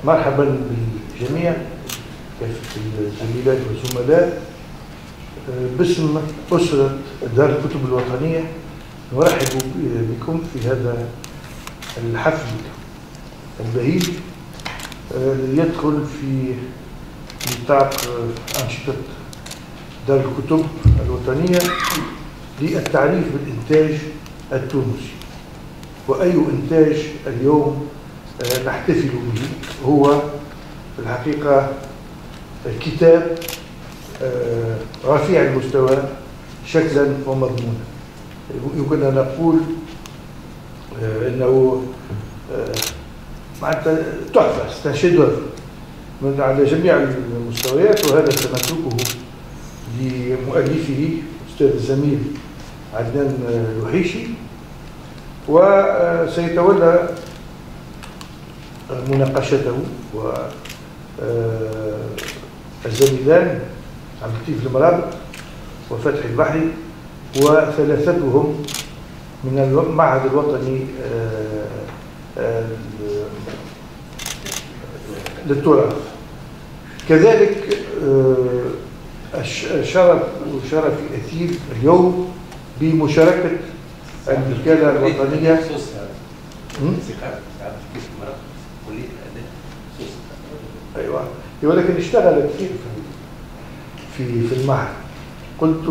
مرحبا بالجميع كافة الزميلات والزملاء. باسم أسرة دار الكتب الوطنية نرحب بكم في هذا الحفل البهيج يدخل في نطاق أنشطة دار الكتب الوطنية للتعريف بالإنتاج التونسي. وأي إنتاج اليوم نحتفل به هو في الحقيقة كتاب رفيع المستوى شكلا ومضمونا. يمكن أن نقول أنه معناتها تحفة شيدور من على جميع المستويات، وهذا سنتركه لمؤلفه أستاذ الزميل عدنان الوحيشي، وسيتولى مناقشته والزميلان عبد اللطيف المرابط وفتحي البحري وثلاثتهم من المعهد الوطني للتراث. كذلك شرف أثير اليوم بمشاركة الوكالة الوطنية ايوه، ولكن اشتغل كثير في المعهد. قلت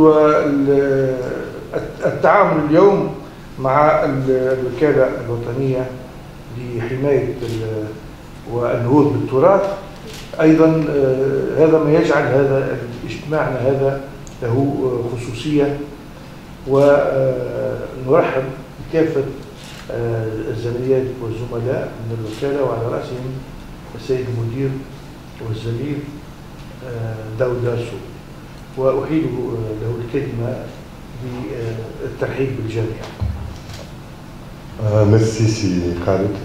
التعامل اليوم مع الوكالة الوطنية لحماية والنهوض بالتراث أيضا هذا ما يجعل هذا اجتماعنا هذا له خصوصية، ونرحب بكافة الزميلات والزملاء من الوكالة وعلى رأسهم السيد المدير والزميل داود دارسو، وأحيل له الكلمة بالترحيب بالجامعة. Merci si Khalid.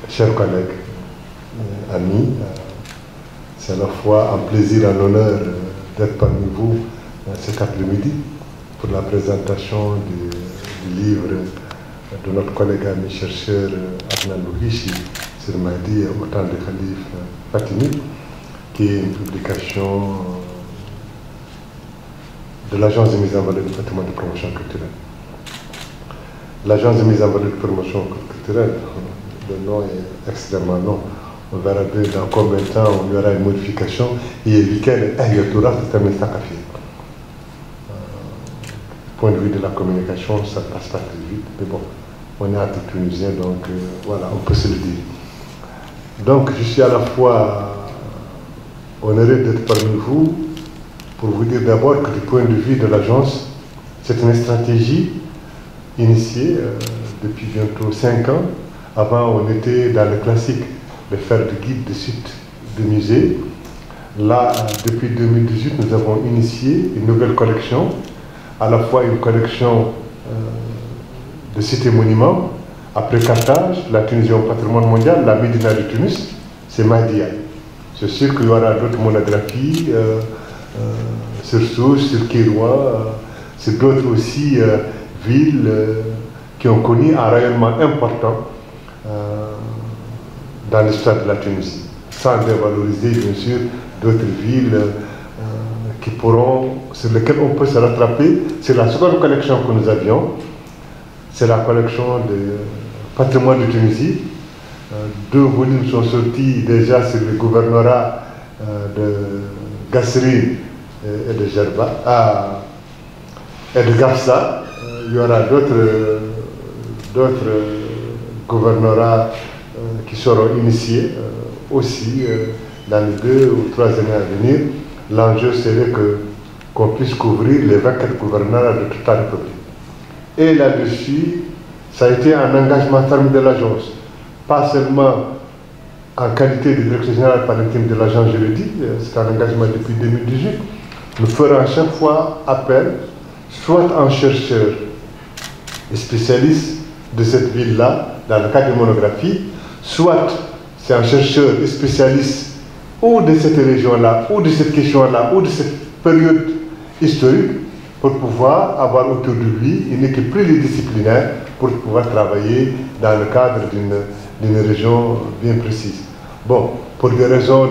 Chers collègues, amis, c'est à la fois un plaisir et un honneur d'être parmi vous cet après-midi pour la présentation du livre de notre collègue ami chercheur Adnan Louhichi sur Mahdi au temps de Khalif Fatimi, qui est une publication de l'Agence de mise en valeur du patrimoine de promotion culturelle. L'Agence de mise en valeur de promotion culturelle, le nom est extrêmement long. On verra bien dans combien de temps il y aura une modification. Et lequel est totalement sacré. Point de vue de la communication, ça passe pas très vite. Mais bon, on est entre Tunisiens, donc voilà, on peut se le dire. Donc je suis à la fois honoré d'être parmi vous pour vous dire d'abord que du point de vue de l'agence, c'est une stratégie initiée depuis bientôt 5 ans. Avant, on était dans le classique de faire des guides de sites de musées. Là, depuis 2018, nous avons initié une nouvelle collection, à la fois une collection de sites et monuments. Après Carthage, la Tunisie au patrimoine mondial, la Médina de Tunis, c'est Mahdia. C'est sûr qu'il y aura d'autres monographies sur Sousse, sur Kéroua, sur d'autres aussi villes qui ont connu un rayonnement important dans l'histoire de la Tunisie, sans dévaloriser bien sûr d'autres villes sur lesquelles on peut se rattraper. C'est la seconde collection que nous avions, c'est la collection de patrimoine de Tunisie. 2 volumes sont sortis déjà sur le gouvernorat de Gassri et de Gerba, et de Gafsa. Il y aura d'autres gouvernorats qui seront initiés aussi dans les 2 ou 3 années à venir. L'enjeu serait qu'on puisse couvrir les 24 gouvernorats de toute la République. Et là-dessus, ça a été un engagement ferme de l'agence, pas seulement en qualité de directeur général par l'intérim de l'agence, je le dis, c'est un engagement depuis 2018. Nous ferons à chaque fois appel, soit en chercheurs et spécialistes de cette ville-là, dans le cadre de monographie, soit c'est un chercheur et spécialiste ou de cette région-là, ou de cette question-là, ou de cette période historique, pour pouvoir avoir autour de lui une équipe pluridisciplinaire pour pouvoir travailler dans le cadre d'une d'une région bien précise. Bon, pour des raisons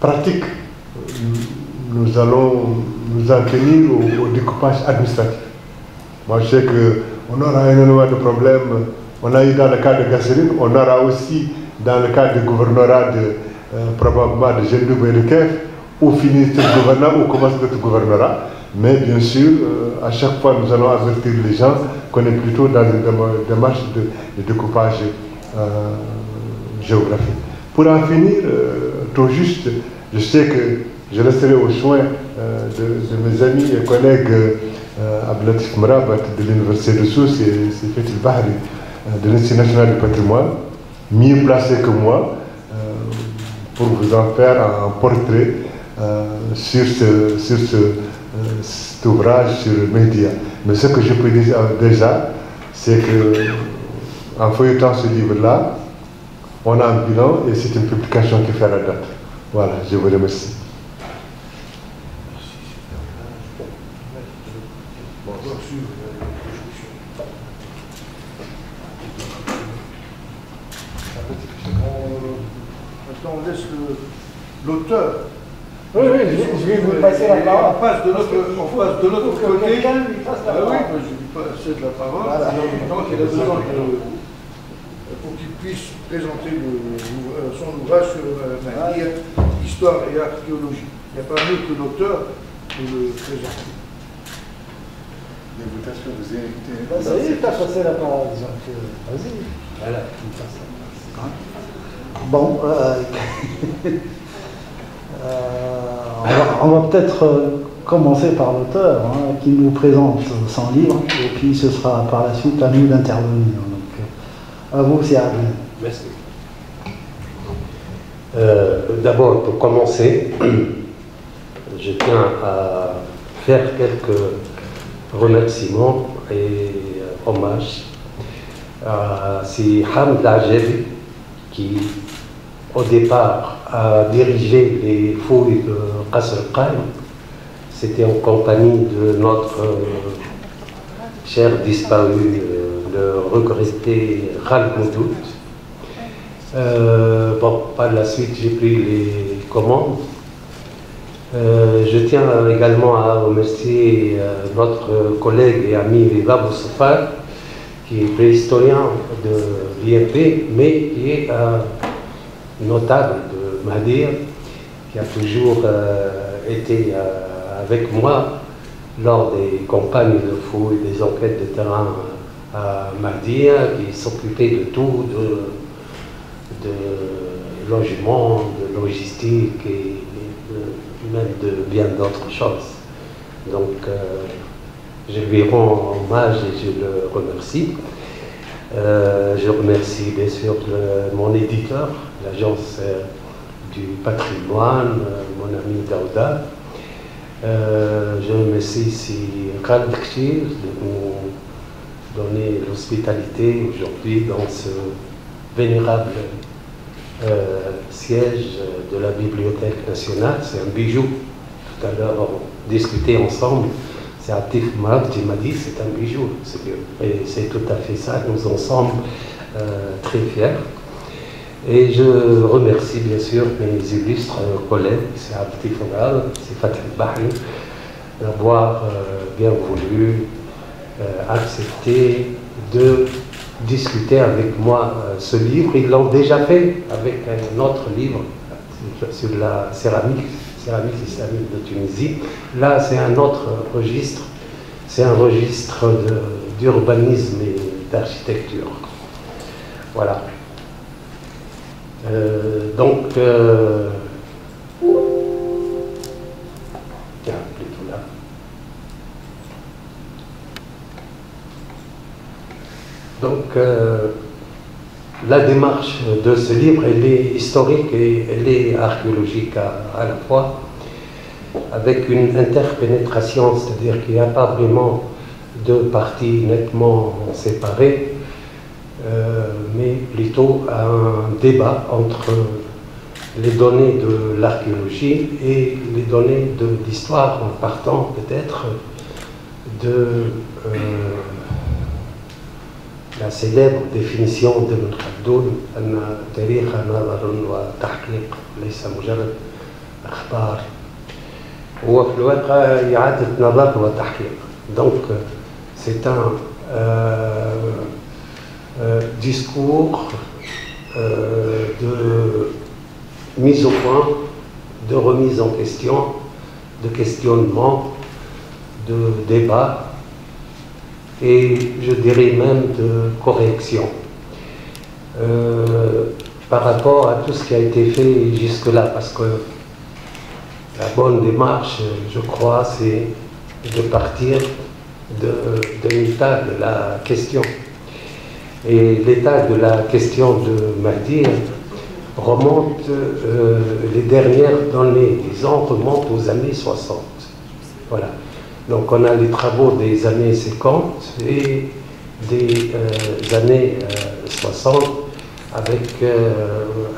pratiques, nous allons nous en tenir au découpage administratif. Moi, je sais qu'on aura énormément de problèmes. On a eu dans le cas de Gasserine, on aura aussi dans le cas du gouvernorat probablement de Gendouba et de Kef, où finit ce gouvernement, où commence notre gouvernorat. Mais bien sûr, à chaque fois, nous allons avertir les gens qu'on est plutôt dans une démarche de découpage géographique. Pour en finir, tout juste, je sais que je laisserai au soin de mes amis et collègues Abdelatif Mrabat de l'Université de Sousse et Fethi Bahri de l'Institut national du patrimoine, mieux placé que moi, pour vous en faire un portrait sur cet ouvrage, sur le média. Mais ce que je peux dire déjà, c'est qu'en feuilletant ce livre-là, on a un bilan et c'est une publication qui fait la date. Voilà, je vous remercie. Maintenant, on laisse l'auteur. Oui, je vais vous passer la parole. On passe de notre côté. Quelqu'un lui fasse la parole. Oui, je lui passe la parole. Voilà. Donc, il a besoin pour qu'il puisse présenter son ouvrage sur Mahdir, histoire et archéologie. Il n'y a pas mieux que l'auteur pour le présenter. L'invitation vous est invitée. Ça y est, tu as passé la parole. Vas-y. Voilà, tu me passes la parole. Bon, on va peut-être commencer par l'auteur qui nous présente son livre et puis ce sera par la suite à nous d'intervenir. Donc, à vous, c'est à vous. Merci. D'abord, pour commencer, je tiens à faire quelques remerciements et hommages à si Hamd Ajabi qui, au départ, a dirigé les fouilles de Qasr al-Qaim. C'était en compagnie de notre cher disparu, le regretté Khaled Moudoud. Bon, par la suite, j'ai pris les commandes. Je tiens également à remercier notre collègue et ami Rida Boussafar, qui est préhistorien de l'INP, mais qui est un notable de Mahdir, qui a toujours été avec moi lors des campagnes de fouilles, des enquêtes de terrain à Mahdir, qui s'occupait de tout, de logement, de logistique et même de bien d'autres choses. Donc, je lui rends hommage et je le remercie. Je remercie bien sûr mon éditeur, l'Agence du patrimoine, mon ami Daouda. Je remercie ici Khaled Kchir de nous donner l'hospitalité aujourd'hui dans ce vénérable siège de la Bibliothèque nationale. C'est un bijou. Tout à l'heure, on discutait ensemble. C'est Atif Mrab qui m'a dit c'est un bijou. Et c'est tout à fait ça. Nous en sommes très fiers. Et je remercie bien sûr mes illustres collègues, c'est Atif Mrab, c'est Fethi Bahri, d'avoir bien voulu accepter de discuter avec moi ce livre. Ils l'ont déjà fait avec un autre livre sur la céramique islamique de Tunisie. Là, c'est un autre registre. C'est un registre d'urbanisme et d'architecture. Voilà. Donc, plutôt là. Donc, la démarche de ce livre, elle est historique et elle est archéologique à la fois, avec une interpénétration, c'est-à-dire qu'il n'y a pas vraiment deux parties nettement séparées, mais plutôt un débat entre les données de l'archéologie et les données de l'histoire, en partant peut-être de la célèbre définition de ابن خلدون أن التاريخ نظر وتحقيق ليس مجرد أخبار، هو في الواقع إعادة نظر وتحقيق. Donc c'est un discours de mise au point, de remise en question, de questionnement, de débat et je dirais même de correction par rapport à tout ce qui a été fait jusque-là, parce que la bonne démarche, je crois, c'est de partir de l'état de la question. Et l'état de la question de Mahdi remonte, les dernières données, disons, remontent aux années 60. Voilà. Donc on a les travaux des années 50 et des années 60 avec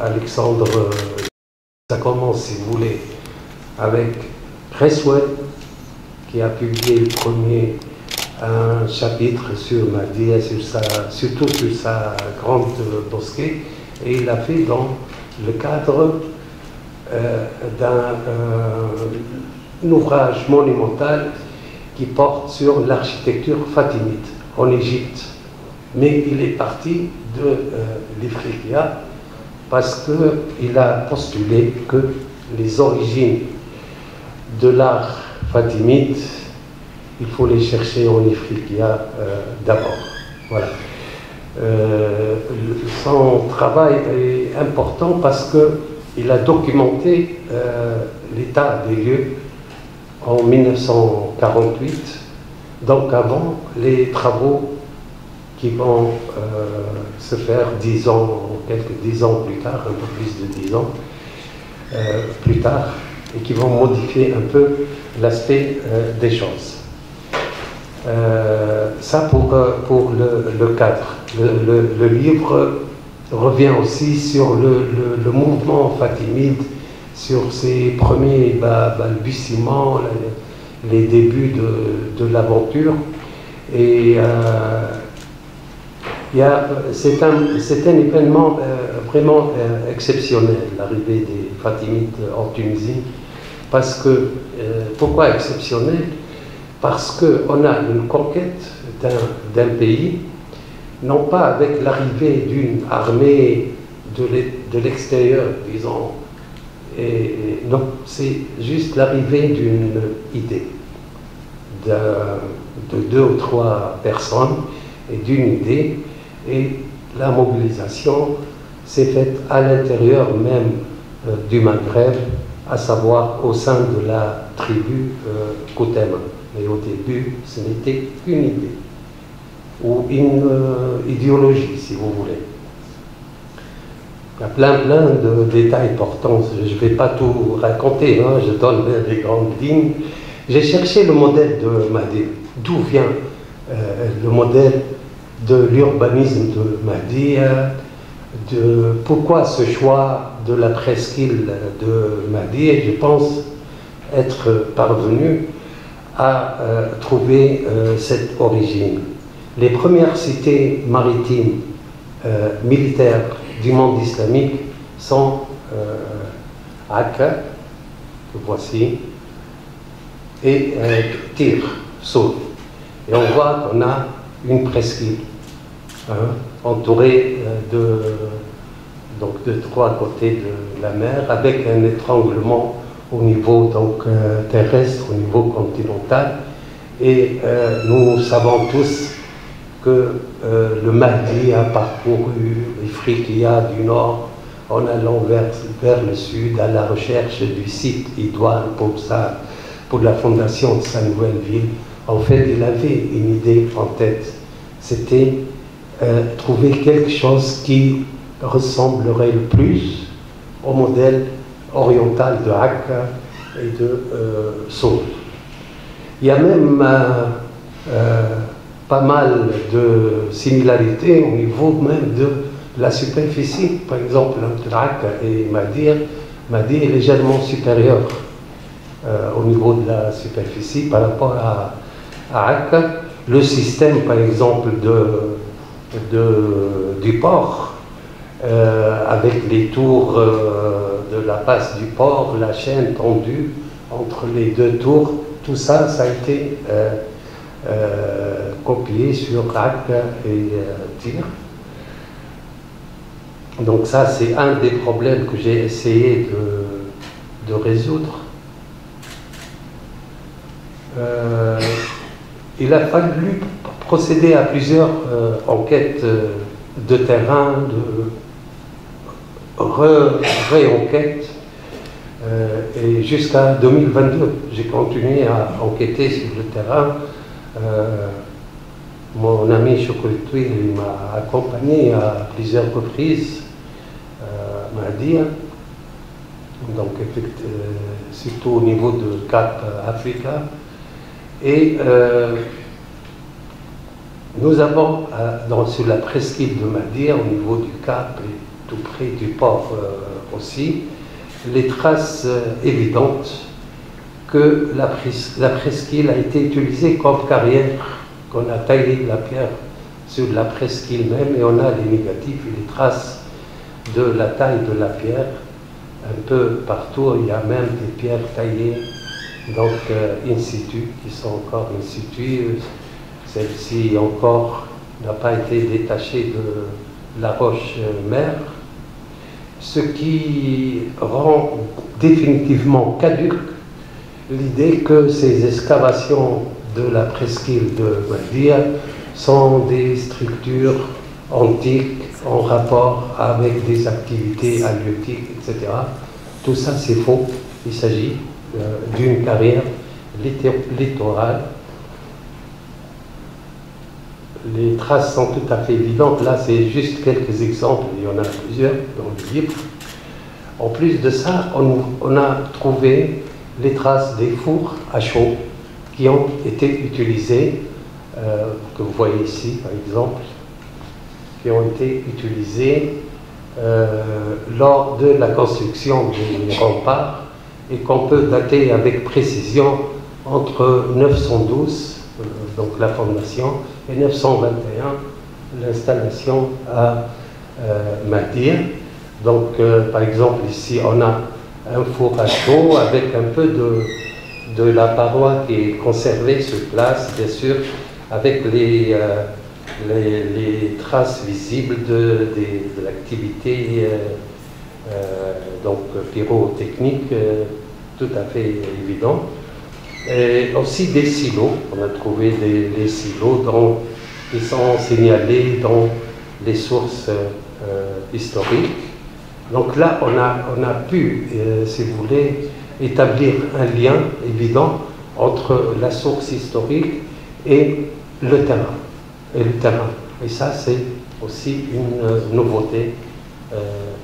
Alexandre. Ça commence, si vous voulez, avec Creswell qui a publié le premier un chapitre sur Mahdi, surtout sur sa grande mosquée, et il l'a fait dans le cadre d'un ouvrage monumental qui porte sur l'architecture fatimide en Égypte. Mais il est parti de l'Ifriqiya parce qu'il a postulé que les origines de l'art fatimide, il faut les chercher en Ifriqiya d'abord. Voilà. Son travail est important parce qu'il a documenté l'état des lieux en 1948, donc avant les travaux qui vont se faire 10 ans, quelques 10 ans plus tard, un peu plus de 10 ans plus tard, et qui vont modifier un peu l'aspect des choses. Ça pour le cadre. Le livre revient aussi sur le mouvement fatimide, sur ses premiers balbutiements, les débuts de l'aventure. Et c'est un événement vraiment exceptionnel, l'arrivée des Fatimides en Tunisie. Parce que, pourquoi exceptionnel? Parce qu'on a une conquête d'un pays, non pas avec l'arrivée d'une armée de l'extérieur, disons, non, c'est juste l'arrivée d'une idée, de 2 ou 3 personnes et d'une idée, et la mobilisation s'est faite à l'intérieur même du Maghreb, à savoir au sein de la tribu Koutema. Mais au début, ce n'était qu'une idée, ou une idéologie, si vous voulez. Il y a plein de détails importants, je ne vais pas tout raconter, hein, je donne des grandes lignes. J'ai cherché le modèle de Mahdi, d'où vient le modèle de l'urbanisme de Mahdi, pourquoi ce choix de la presqu'île de Mahdi, et je pense être parvenu à trouver cette origine. Les premières cités maritimes militaires du monde islamique sont Akka, que voici, et Tyr, Soul. Et on voit qu'on a une presqu'île entourée de 3 côtés de la mer, avec un étranglement au niveau terrestre, au niveau continental. Et nous savons tous que le Mahdi a parcouru l'Ifriqiya du nord en allant vers le sud à la recherche du site idoine pour la fondation de sa nouvelle ville. En fait, il avait une idée en tête, c'était trouver quelque chose qui ressemblerait le plus au modèle oriental de Akka et de Soul. Il y a même pas mal de similarités au niveau même de la superficie. Par exemple, entre Akka et Mahdi est légèrement supérieur au niveau de la superficie par rapport à Akka. Le système, par exemple, du port, avec les tours de la passe du port, la chaîne tendue entre les deux tours. Tout ça, ça a été copié sur RAC et TIR. Donc ça, c'est un des problèmes que j'ai essayé de résoudre. Il a fallu procéder à plusieurs enquêtes de terrain, de réenquêtes, et jusqu'à 2022, j'ai continué à enquêter sur le terrain. Mon ami Choukouritouil m'a accompagné à plusieurs reprises, m'a dit, donc surtout au niveau de Cap Africa. Et nous avons, sur la presqu'île de Madir, au niveau du Cap et tout près du port aussi, les traces évidentes que la presqu'île a été utilisée comme carrière, qu'on a taillé la pierre sur la presqu'île même, et on a les négatifs et les traces de la taille de la pierre. Un peu partout, il y a même des pierres taillées, donc in situ, qui sont encore in situ. Celle-ci encore n'a pas été détachée de la roche mère, ce qui rend définitivement caduque l'idée que ces excavations de la presqu'île de Madir sont des structures antiques en rapport avec des activités halieutiques, etc. Tout ça, c'est faux. Il s'agit d'une carrière littorale. Les traces sont tout à fait évidentes. Là, c'est juste quelques exemples. Il y en a plusieurs dans le livre. En plus de ça, on a trouvé les traces des fours à chaud qui ont été utilisés, que vous voyez ici, par exemple, qui ont été utilisés lors de la construction des remparts et qu'on peut dater avec précision entre 912, donc la fondation, et 921, l'installation à Madir. Donc, par exemple, ici, on a un four à chaud avec un peu de la paroi qui est conservée sur place, bien sûr, avec les traces visibles de l'activité donc pyrotechnique, tout à fait évident. Et aussi des silos, on a trouvé des silos qui sont signalés dans les sources historiques. Donc là, on a pu, si vous voulez, établir un lien évident entre la source historique et le terrain. Et ça, c'est aussi une nouveauté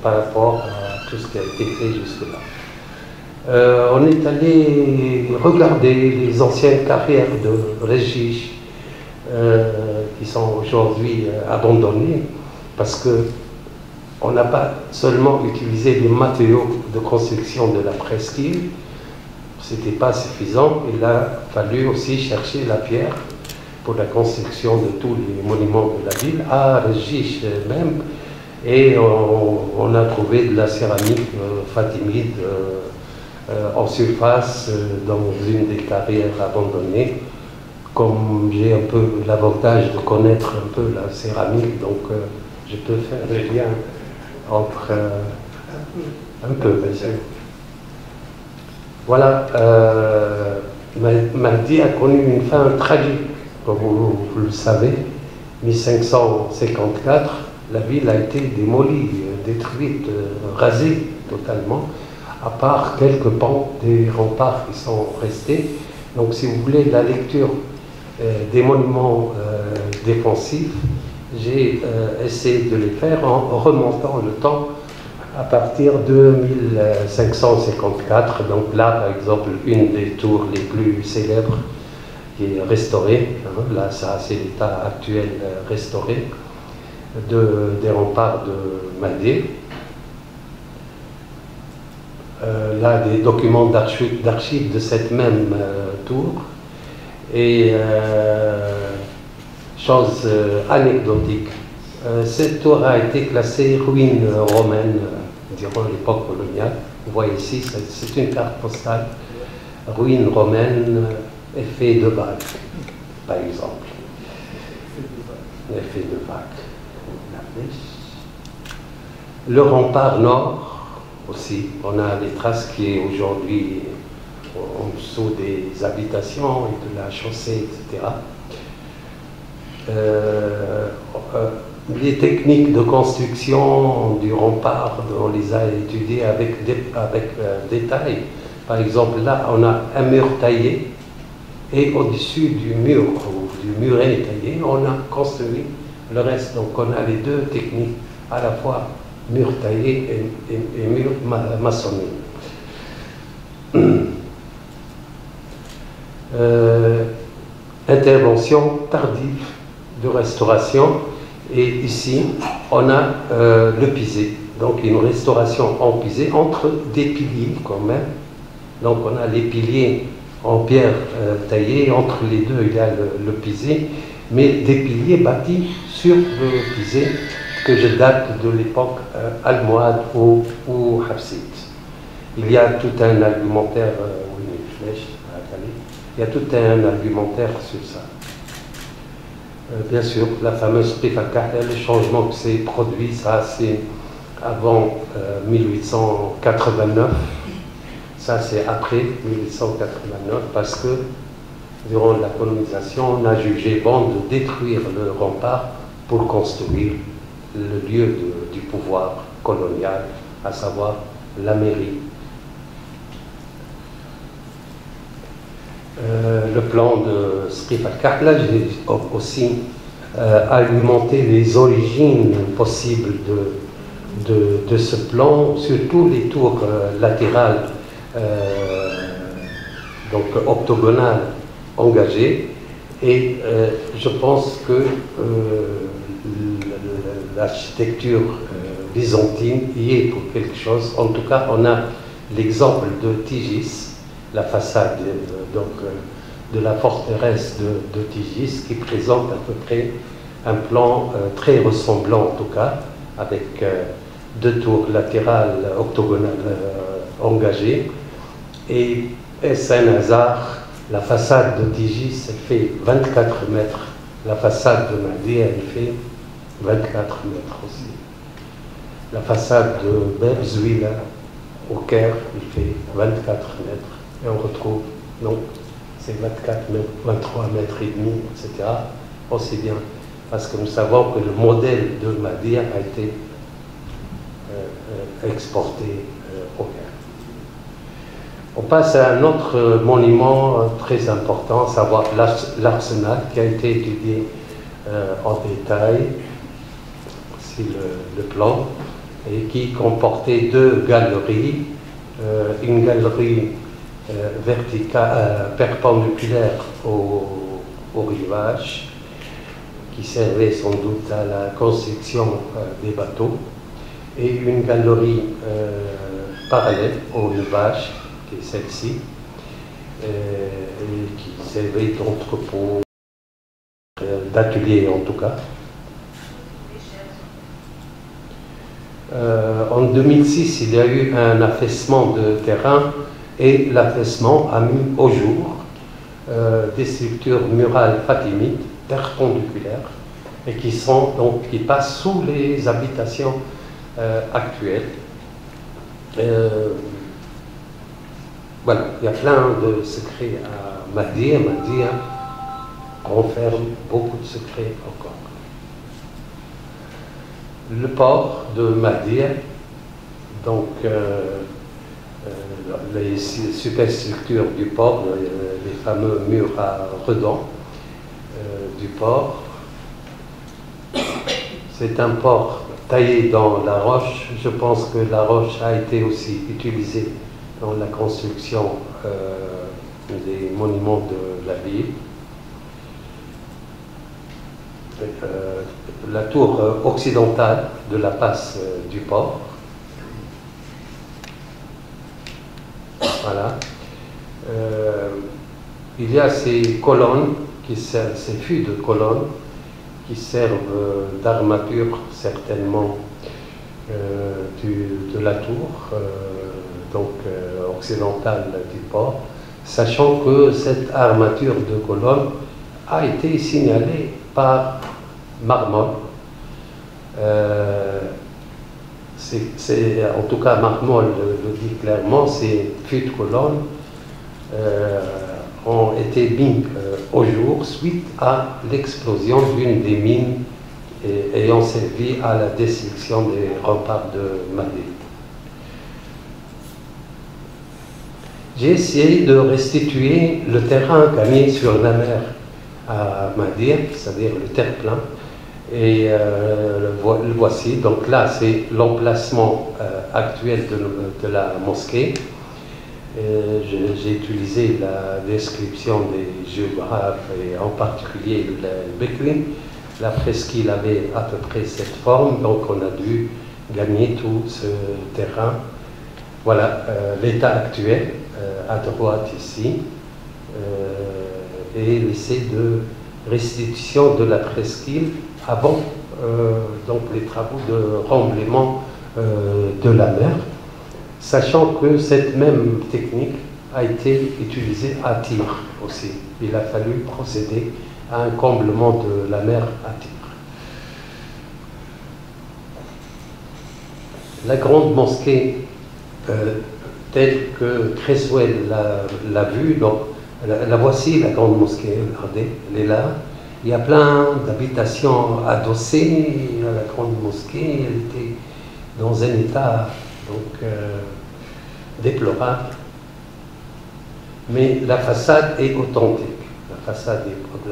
par rapport à tout ce qui a été fait jusque-là. On est allé regarder les anciennes carrières de Régis qui sont aujourd'hui abandonnées parce que on n'a pas seulement utilisé les matériaux de construction de la presqu'île, ce n'était pas suffisant. Il a fallu aussi chercher la pierre pour la construction de tous les monuments de la ville, à Régis même, et on a trouvé de la céramique fatimide en surface dans une des carrières abandonnées. Comme j'ai un peu l'avantage de connaître un peu la céramique, donc je peux faire le lien entre un peu, bien sûr. Voilà, Madir a connu une fin tragique, comme vous le savez. 1554, la ville a été démolie, détruite, rasée totalement, à part quelques pans des remparts qui sont restés. Donc, si vous voulez la lecture des monuments défensifs, j'ai essayé de les faire en remontant le temps à partir de 1554. Donc là, par exemple, une des tours les plus célèbres qui est restaurée. Là, ça, c'est l'état actuel restauré des remparts de Madir. Là, des documents d'archives de cette même tour. Et chose anecdotique, Cette tour a été classée ruine romaine durant l'époque coloniale. Vous voyez ici, c'est une carte postale. Ruine romaine, effet de vague, par exemple. Effet de vague. Le rempart nord aussi. On a les traces qui est aujourd'hui en dessous des habitations et de la chaussée, etc. Les techniques de construction du rempart, on les a étudiées avec détail. Par exemple, là, on a un mur taillé et au-dessus du mur, ou du muret taillé, on a construit le reste. Donc, on a les deux techniques, à la fois mur taillé et mur maçonné. Intervention tardive de restauration. Et ici, on a le pisé, donc une restauration en pisé entre des piliers quand même. Donc on a les piliers en pierre taillée, entre les deux il y a le pisé, mais des piliers bâtis sur le pisé que date de l'époque almohade ou hafside. Il y a tout un argumentaire, il y a tout un argumentaire sur ça. Bien sûr, la fameuse Sqif al-Kahla, le changement qui s'est produit, ça c'est avant 1889, ça c'est après 1889, parce que durant la colonisation, on a jugé bon de détruire le rempart pour construire le lieu du pouvoir colonial, à savoir la mairie. Le plan de Sqif al-Kahla, j'ai aussi argumenté les origines possibles de ce plan, surtout les tours latérales, donc octogonales, engagées. Et je pense que l'architecture byzantine y est pour quelque chose. En tout cas, on a l'exemple de Tigis, la façade de la forteresse de Tigis, qui présente à peu près un plan très ressemblant, en tout cas, avec deux tours latérales octogonales engagées. Et est-ce un hasard? La façade de Tigis, elle fait 24 mètres. La façade de Mahdia, elle fait 24 mètres aussi. La façade de Bab Zouila, au Caire, il fait 24 mètres. Et on retrouve, donc, c'est 24 mètres, 23 mètres et demi, etc. Aussi bien, parce que nous savons que le modèle de Mahdia a été exporté au Caire. On passe à un autre monument très important, à savoir l'arsenal, qui a été étudié en détail, c'est le plan, et qui comportait deux galeries, une galerie verticale, perpendiculaire au rivage, qui servait sans doute à la construction des bateaux, et une galerie parallèle au rivage, qui est celle-ci, et qui servait d'entrepôt, d'atelier en tout cas. En 2006, il y a eu un affaissement de terrain et l'affaissement a mis au jour des structures murales fatimides perpendiculaires et qui passent sous les habitations actuelles. Voilà, il y a plein de secrets à Mahdia. Mahdia renferme beaucoup de secrets encore. Le port de Mahdia, donc les superstructures du port, les fameux murs à redans du port. C'est un port taillé dans la roche. Je pense que la roche a été aussi utilisée dans la construction des monuments de la ville. La tour occidentale de la passe du port. Voilà. Il y a ces colonnes, ces fûts de colonnes, qui servent d'armature certainement de la tour, occidentale du port, sachant que cette armature de colonne a été signalée par Marmol. En tout cas, Marmol le dit clairement, ces fûts de colonne ont été mis au jour suite à l'explosion d'une des mines ayant servi à la destruction des remparts de Madrid. J'ai essayé de restituer le terrain gagné sur la mer à Madir, c'est-à-dire le terre-plein, et le voici. Donc là, c'est l'emplacement actuel de la mosquée. J'ai utilisé la description des géographes, et en particulier le Bekri. La presqu'île avait à peu près cette forme, donc on a dû gagner tout ce terrain. Voilà l'état actuel, à droite ici, et l'essai de restitution de la presqu'île avant donc les travaux de remblaiement de la mer, sachant que cette même technique a été utilisée à Tyr aussi. Il a fallu procéder à un comblement de la mer à Tyr. La grande mosquée telle que Creswell l'a vue, donc la voici, la grande mosquée, regardez, elle est là. Il y a plein d'habitations adossées à la grande mosquée. Elle était dans un état donc déplorable, mais la façade est authentique. La façade est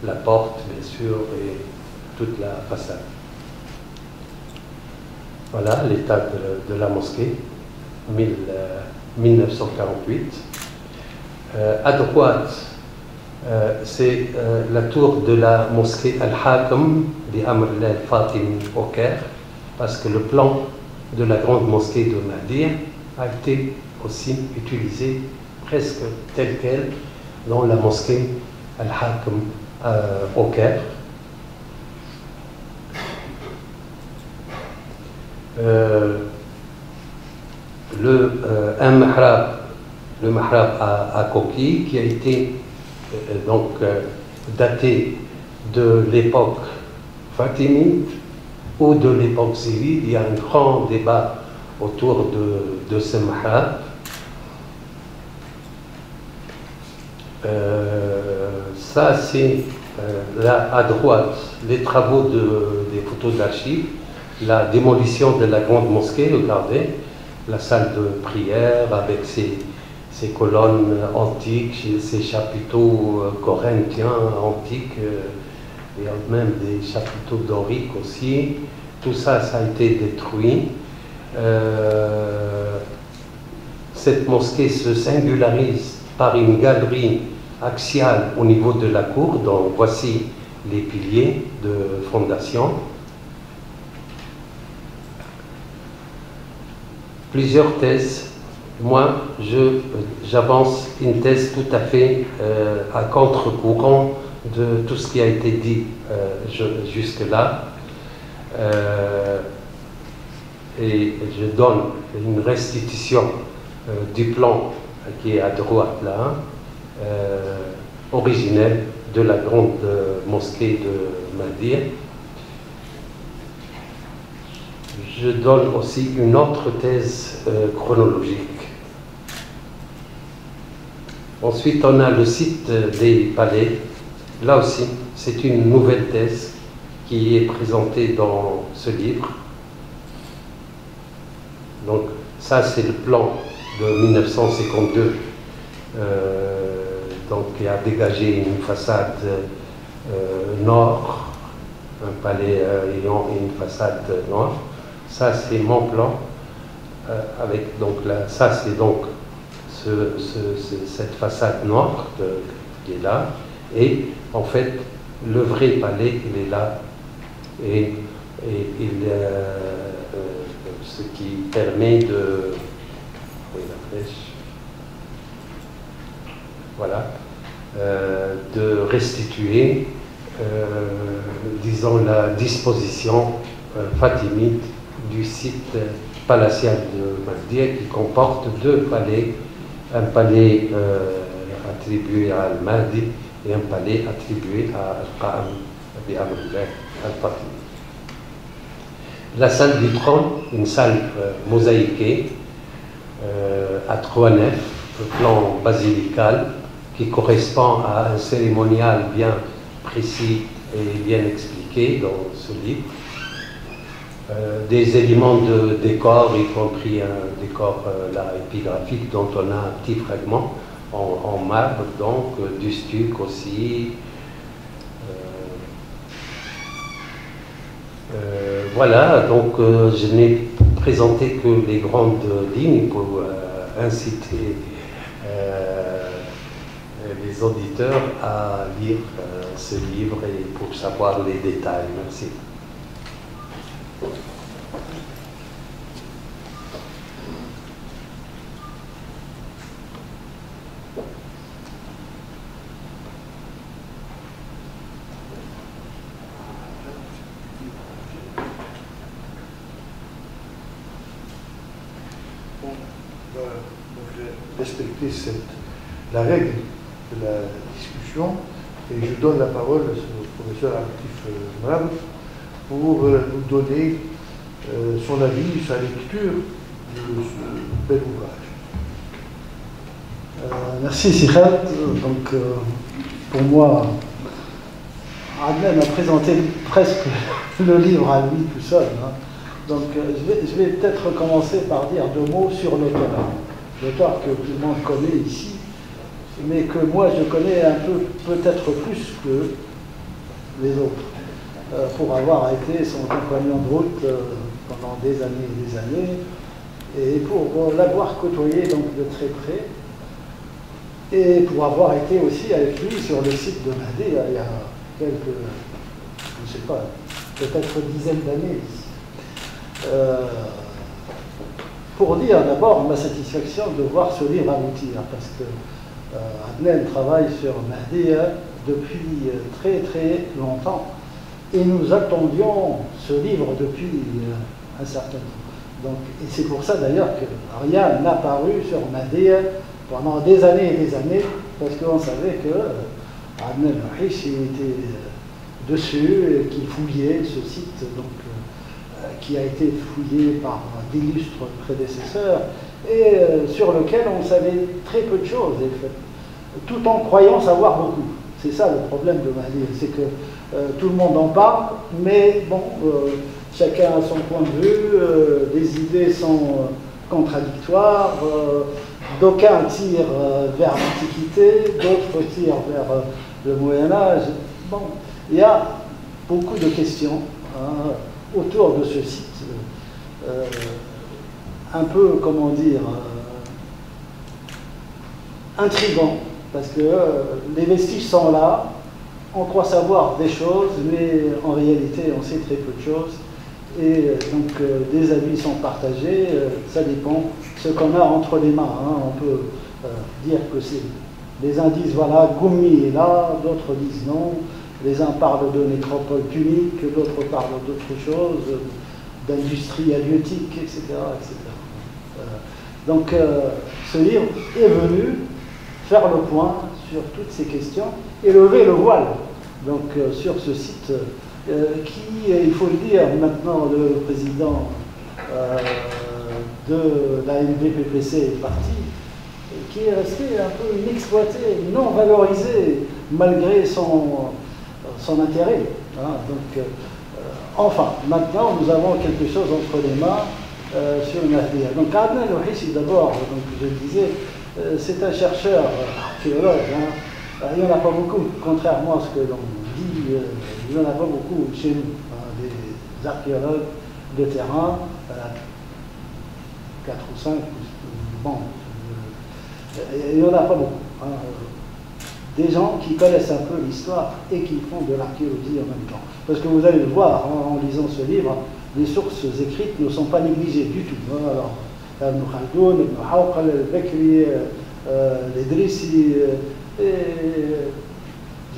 la porte, bien sûr, et toute la façade. Voilà l'état de la mosquée, 1948. À droite, c'est la tour de la mosquée Al-Hakim d'Amr al-Fatimi au Caire, parce que le plan de la grande mosquée de Madir a été aussi utilisé presque tel quel dans la mosquée Al-Hakim au Caire. Un mihrab, le mihrab à coquille, qui a été daté de l'époque fatimide ou de l'époque zéride. Il y a un grand débat autour de ce mihrab. Ça, c'est là à droite les travaux des photos d'archives, la démolition de la grande mosquée, regardez, la salle de prière avec ses colonnes antiques, ses chapiteaux corinthiens antiques, il y a même des chapiteaux doriques aussi. Tout ça, ça a été détruit. Cette mosquée se singularise par une galerie axiale au niveau de la cour, donc voici les piliers de fondation. Plusieurs thèses. Moi, j'avance une thèse tout à fait à contre-courant de tout ce qui a été dit jusque-là. Et je donne une restitution du plan qui est à droite là, originel de la grande mosquée de Madir. Je donne aussi une autre thèse chronologique. Ensuite, on a le site des palais. Là aussi, c'est une nouvelle thèse qui est présentée dans ce livre. Donc, ça, c'est le plan de 1952, donc qui a dégagé une façade nord, un palais ayant une façade nord. Ça, c'est mon plan, avec donc ça, c'est donc cette façade nord qui est là, et en fait, le vrai palais, il est là, et ce qui permet de... Oui, la flèche. Voilà. De restituer disons, la disposition fatimide du site palatial de Mahdia qui comporte deux palais, un palais attribué à Al-Mahdi et un palais attribué à Al-Qa'am bi-Amrillah al-Fatimi. La salle du trône, une salle mosaïquée à 3 nefs, plan basilical, qui correspond à un cérémonial bien précis et bien expliqué dans ce livre. Des éléments de décor, y compris un décor là, épigraphique dont on a un petit fragment en marbre, donc du stuc aussi. Voilà, donc je n'ai présenté que les grandes lignes pour inciter les auditeurs à lire ce livre et pour savoir les détails. Merci. Respecter la règle de la discussion et je donne la parole au professeur Abtif Mab pour nous donner son avis, sa lecture de ce bel ouvrage. Merci Sikhad. Donc pour moi, Adnan a présenté presque le livre à lui tout seul. Hein. Donc je vais peut-être commencer par dire 2 mots sur l'auteur. L'auteur que tout le monde connaît ici, mais que moi je connais un peu, peut-être plus que les autres, pour avoir été son compagnon de route pendant des années et des années, et pour l'avoir côtoyé donc de très près, et pour avoir été aussi avec lui sur le site de Mahdi il y a quelques, je ne sais pas, peut-être dizaines d'années ici. Pour dire d'abord ma satisfaction de voir ce livre aboutir, parce que Adnan travaille sur Mahdi depuis très très longtemps, et nous attendions ce livre depuis un certain temps. Donc, et c'est pour ça d'ailleurs que rien n'a paru sur Mahdi pendant des années et des années, parce qu'on savait que Adnan Al-Wahish était dessus, et qu'il fouillait ce site, donc, qui a été fouillé par d'illustres prédécesseurs et sur lequel on savait très peu de choses, tout en croyant savoir beaucoup. C'est ça le problème de Mahdi, c'est que tout le monde en parle, mais bon, chacun a son point de vue, des idées sont contradictoires, d'aucuns tirent vers l'Antiquité, d'autres tirent vers le Moyen-Âge. Bon, il y a beaucoup de questions hein, autour de ce site, un peu, comment dire, intrigant, parce que les vestiges sont là, on croit savoir des choses, mais en réalité on sait très peu de choses, et donc des avis sont partagés, ça dépend ce qu'on a entre les mains, hein. On peut dire que c'est les uns disent voilà, Goumi est là, d'autres disent non. Les uns parlent de nécropole punique, d'autres parlent d'autre chose, d'industrie halieutique, etc. etc. Donc ce livre est venu faire le point sur toutes ces questions et lever le voile donc, sur ce site qui, il faut le dire, maintenant le président de la NDPPC est parti, qui est resté un peu inexploité, non valorisé malgré son intérêt. Hein. Donc, enfin, maintenant, nous avons quelque chose entre les mains sur une RDA. Donc, Adnan Al-Wahish, d'abord, je le disais, c'est un chercheur archéologue. Hein. Il n'y en a pas beaucoup, contrairement à ce que l'on dit, il n'y en a pas beaucoup chez nous, hein, des archéologues de terrain, 4 ou 5, bon, il n'y en a pas beaucoup. Hein. Des gens qui connaissent un peu l'histoire et qui font de l'archéologie en même temps. Parce que vous allez le voir en lisant ce livre, les sources écrites ne sont pas négligées du tout. Alors, Ibn Khaldoun, Ibn Hawqal, Al-Bakri, l'Idrissi,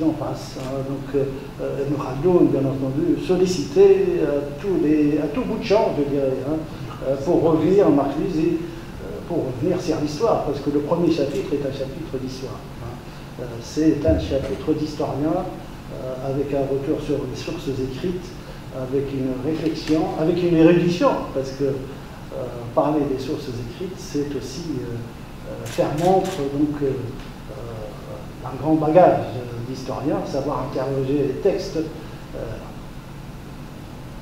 j'en passe. Donc, Ibn Khaldoun, bien entendu, sollicité à tout bout de champ, je dirais, pour revenir, Marc Lise, pour revenir sur l'histoire, parce que le premier chapitre est un chapitre d'histoire. C'est un chapitre d'historien, avec un retour sur les sources écrites, avec une réflexion, avec une érudition, parce que parler des sources écrites, c'est aussi faire montre donc un grand bagage d'historien, savoir interroger les textes.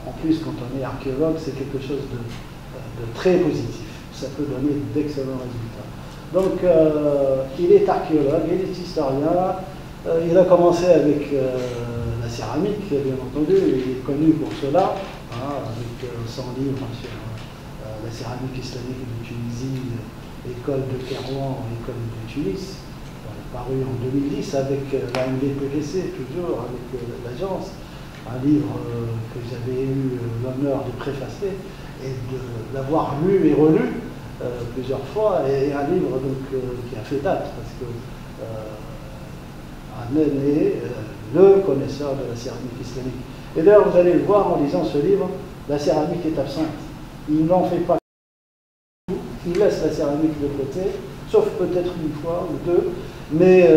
En plus, quand on est archéologue, c'est quelque chose de très positif. Ça peut donner d'excellents résultats. Donc, il est archéologue, il est historien. Il a commencé avec la céramique, bien entendu. Il est connu pour cela, avec son livre sur la céramique islamique de Tunisie, École de Kérouan, École de Tunis, paru en 2010 avec la MDPGC, toujours avec l'agence. Un livre que j'avais eu l'honneur de préfacer et de l'avoir lu et relu plusieurs fois, et un livre donc, qui a fait date, parce que Adnan est le connaisseur de la céramique islamique. Et d'ailleurs, vous allez le voir en lisant ce livre, la céramique est absente. Il n'en fait pas, il laisse la céramique de côté, sauf peut-être une fois ou deux, mais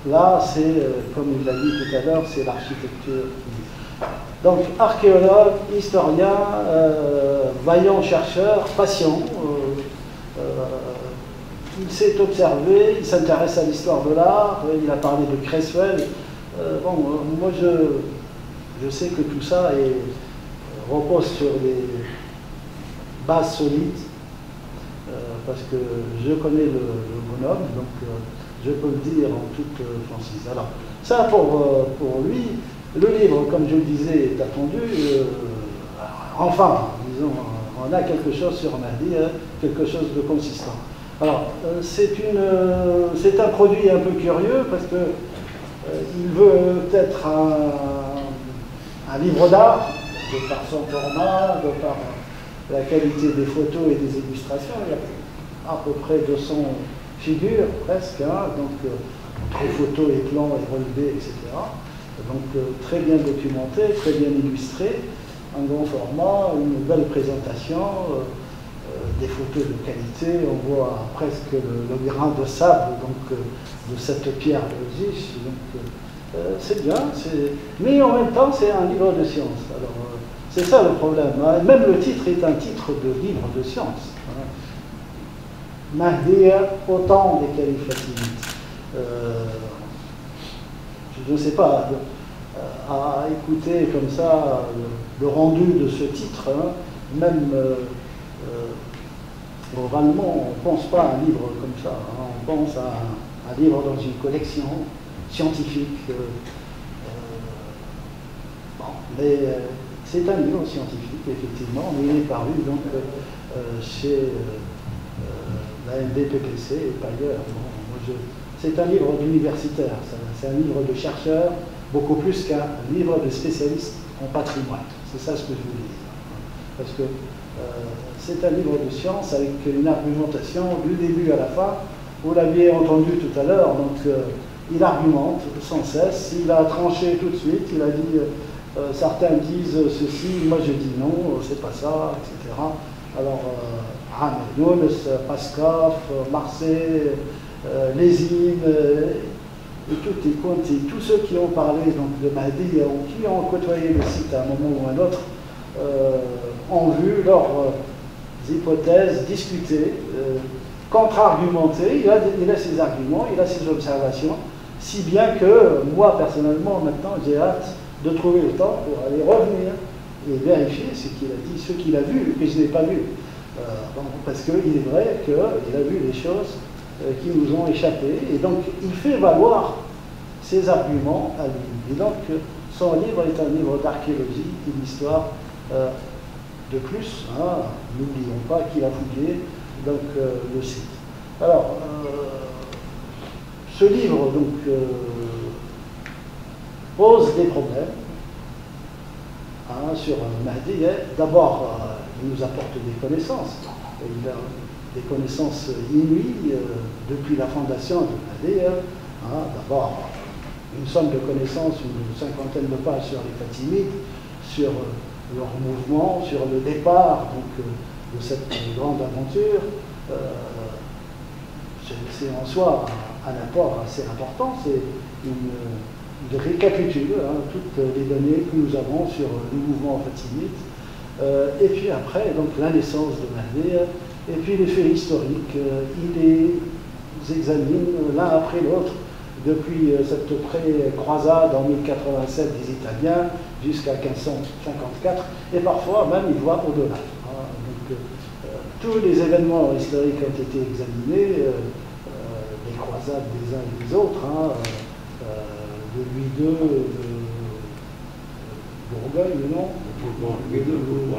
là, c'est, comme il l'a dit tout à l'heure, c'est l'architecture. Donc, archéologue, historien, vaillant chercheur, patient, il s'est observé, il s'intéresse à l'histoire de l'art, il a parlé de Creswell. Moi, je sais que tout ça repose sur des bases solides, parce que je connais le bonhomme, donc je peux le dire en toute franchise. Alors, ça, pour lui, le livre, comme je le disais, est attendu. Enfin, disons, on a quelque chose sur Mahdi, quelque chose de consistant. Alors, c'est un produit un peu curieux parce que il veut être un livre d'art, de par son format, de par la qualité des photos et des illustrations. Il y a à peu près 200 figures, presque, donc entre photos et plans et relevés, etc. Donc très bien documenté, très bien illustré, un grand format, une belle présentation, des photos de qualité, on voit presque le grain de sable donc, de cette pierre de Zich. C'est bien, mais en même temps c'est un livre de science. Alors c'est ça le problème. Même le titre est un titre de livre de science. Mahdi, autant des califes fatimides. Je ne sais pas, à écouter comme ça le rendu de ce titre, même oralement, on ne pense pas à un livre comme ça, on pense à un livre dans une collection scientifique. Mais c'est un livre scientifique, effectivement, mais il est paru donc chez la MDPPC et pas ailleurs. C'est un livre d'universitaire, c'est un livre de chercheur, beaucoup plus qu'un livre de spécialiste en patrimoine. C'est ça ce que je voulais dire. Parce que c'est un livre de science avec une argumentation du début à la fin. Vous l'aviez entendu tout à l'heure, donc il argumente sans cesse, il a tranché tout de suite, il a dit certains disent ceci, moi je dis non, c'est pas ça, etc. Alors, Ahmed Younes, Pascal, Marseille, Lésine, et tous ceux qui ont parlé donc, de Mahdi, qui ont côtoyé le site à un moment ou à un autre, ont vu leurs hypothèses discutées, contre-argumentées. Il a ses arguments, il a ses observations, si bien que moi, personnellement, maintenant, j'ai hâte de trouver le temps pour aller revenir et vérifier ce qu'il a dit, ce qu'il a vu, et je n'ai pas vu. Parce qu'il est vrai qu'il a vu des choses qui nous ont échappé, et donc il fait valoir ses arguments à lui. Et donc son livre est un livre d'archéologie et d'histoire de plus. N'oublions pas qu'il a fouillé donc, le site. Alors, ce livre donc, pose des problèmes sur Mahdi. D'abord, il nous apporte des connaissances. Il a des connaissances inouïes depuis la fondation de Mahdi. D'abord, une somme de connaissances, une cinquantaine de pages sur les Fatimides, sur leur mouvement, sur le départ donc, de cette grande aventure. C'est en soi un apport assez important, c'est une récapitule toutes les données que nous avons sur le mouvement fatimide, et puis après donc la naissance de Mahdi, et puis les faits historiques, il les examine l'un après l'autre depuis cette pré-croisade en 1087 des Italiens jusqu'à 1554, et parfois même il voit au-delà. Tous les événements historiques ont été examinés, les croisades des uns et des autres, de Louis II, de Bourgogne, non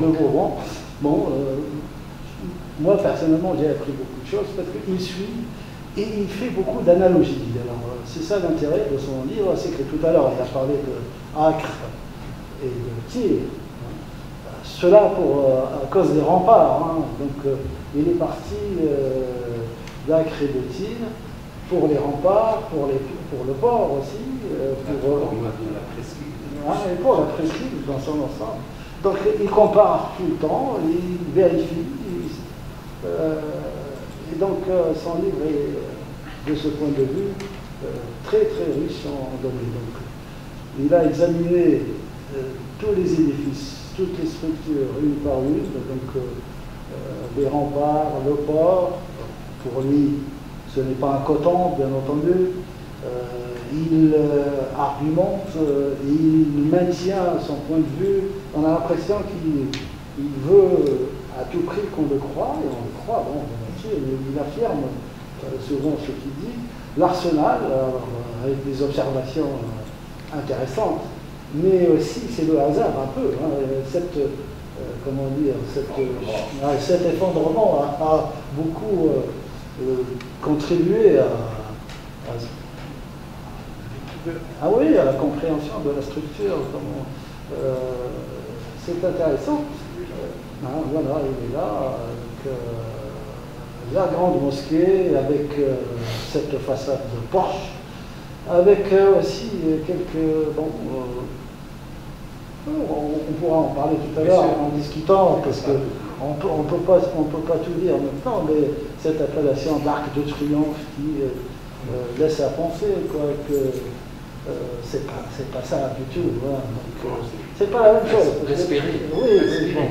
de Bourbon. Bon, moi personnellement j'ai appris beaucoup de choses parce qu'il suit et il fait beaucoup d'analogies. Alors c'est ça l'intérêt de son livre, c'est que tout à l'heure il a parlé de Acre et de Tyr. Cela à cause des remparts. Donc il est parti d'Acre et de Tyr pour les remparts, pour le port aussi, pour la presqu'île. Et pour la presqu'île dans son ensemble. Donc il compare tout le temps, il vérifie. Et donc son livre est, de ce point de vue, très très riche en données. Donc, il a examiné tous les édifices, toutes les structures une par une, donc les remparts, le port. Pour lui, ce n'est pas un coton, bien entendu. Il argumente, il maintient son point de vue. On a l'impression qu'il veut à tout prix qu'on le croie, et on le croit, bon, il affirme souvent ce qu'il dit. L'arsenal, avec des observations intéressantes, mais aussi c'est le hasard un peu. Comment dire, cet effondrement a beaucoup contribué à la compréhension de la structure. C'est intéressant. Voilà, il est là, avec la grande mosquée, avec cette façade de porche, avec aussi quelques... on pourra en parler tout à l'heure en discutant, parce qu'on ne peut pas tout dire maintenant, mais cette appellation d'arc de triomphe qui laisse à penser que c'est pas ça du tout. C'est pas la même chose. Oui, c'est bon.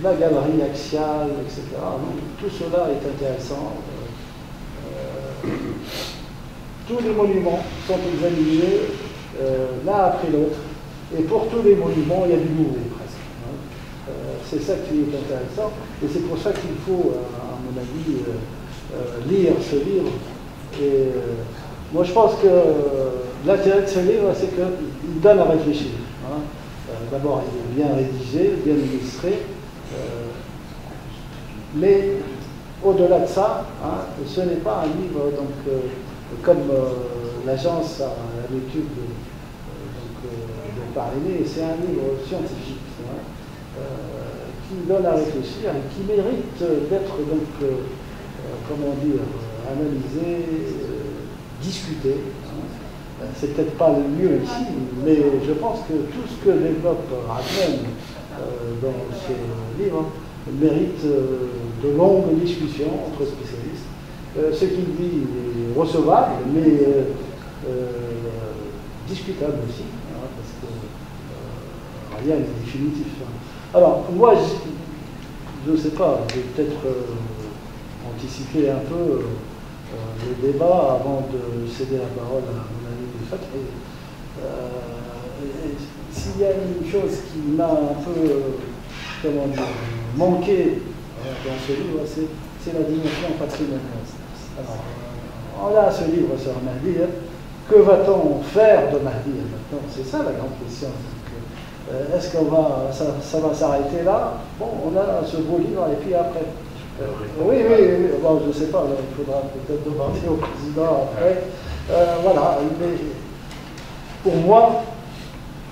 La galerie axiale, etc. Donc, tout cela est intéressant. Tous les monuments sont examinés l'un après l'autre. Et pour tous les monuments, il y a du nouveau presque. C'est ça qui est intéressant. Et c'est pour ça qu'il faut, à mon avis, lire ce livre. Et moi, je pense que l'intérêt de ce livre, c'est qu'il donne à réfléchir. D'abord, il est bien rédigé, bien illustré. Mais au-delà de ça, ce n'est pas un livre comme l'agence à l'étude de Paris, c'est un livre scientifique qui donne à réfléchir et qui mérite d'être analysé, discuté. C'est peut-être pas le mieux ici, mais je pense que tout ce que développe Adnan dans ce livre mérite de longues discussions entre spécialistes. Ce qu'il dit est recevable, mais discutable aussi, parce que rien n'est définitif. Alors, moi, je ne sais pas, je vais peut-être anticiper un peu le débat avant de céder la parole à mon ami Fatih. S'il y a une chose qui m'a un peu manqué dans ce livre, c'est la dimension patrimoniale. Alors, on a ce livre sur Mahdi. Que va-t-on faire de Mahdi maintenant? C'est ça la grande question. Est-ce que ça va s'arrêter là? Bon, on a ce beau livre, et puis après. Oui. Bon, je ne sais pas, là, il faudra peut-être demander au président après. Voilà. Mais pour moi,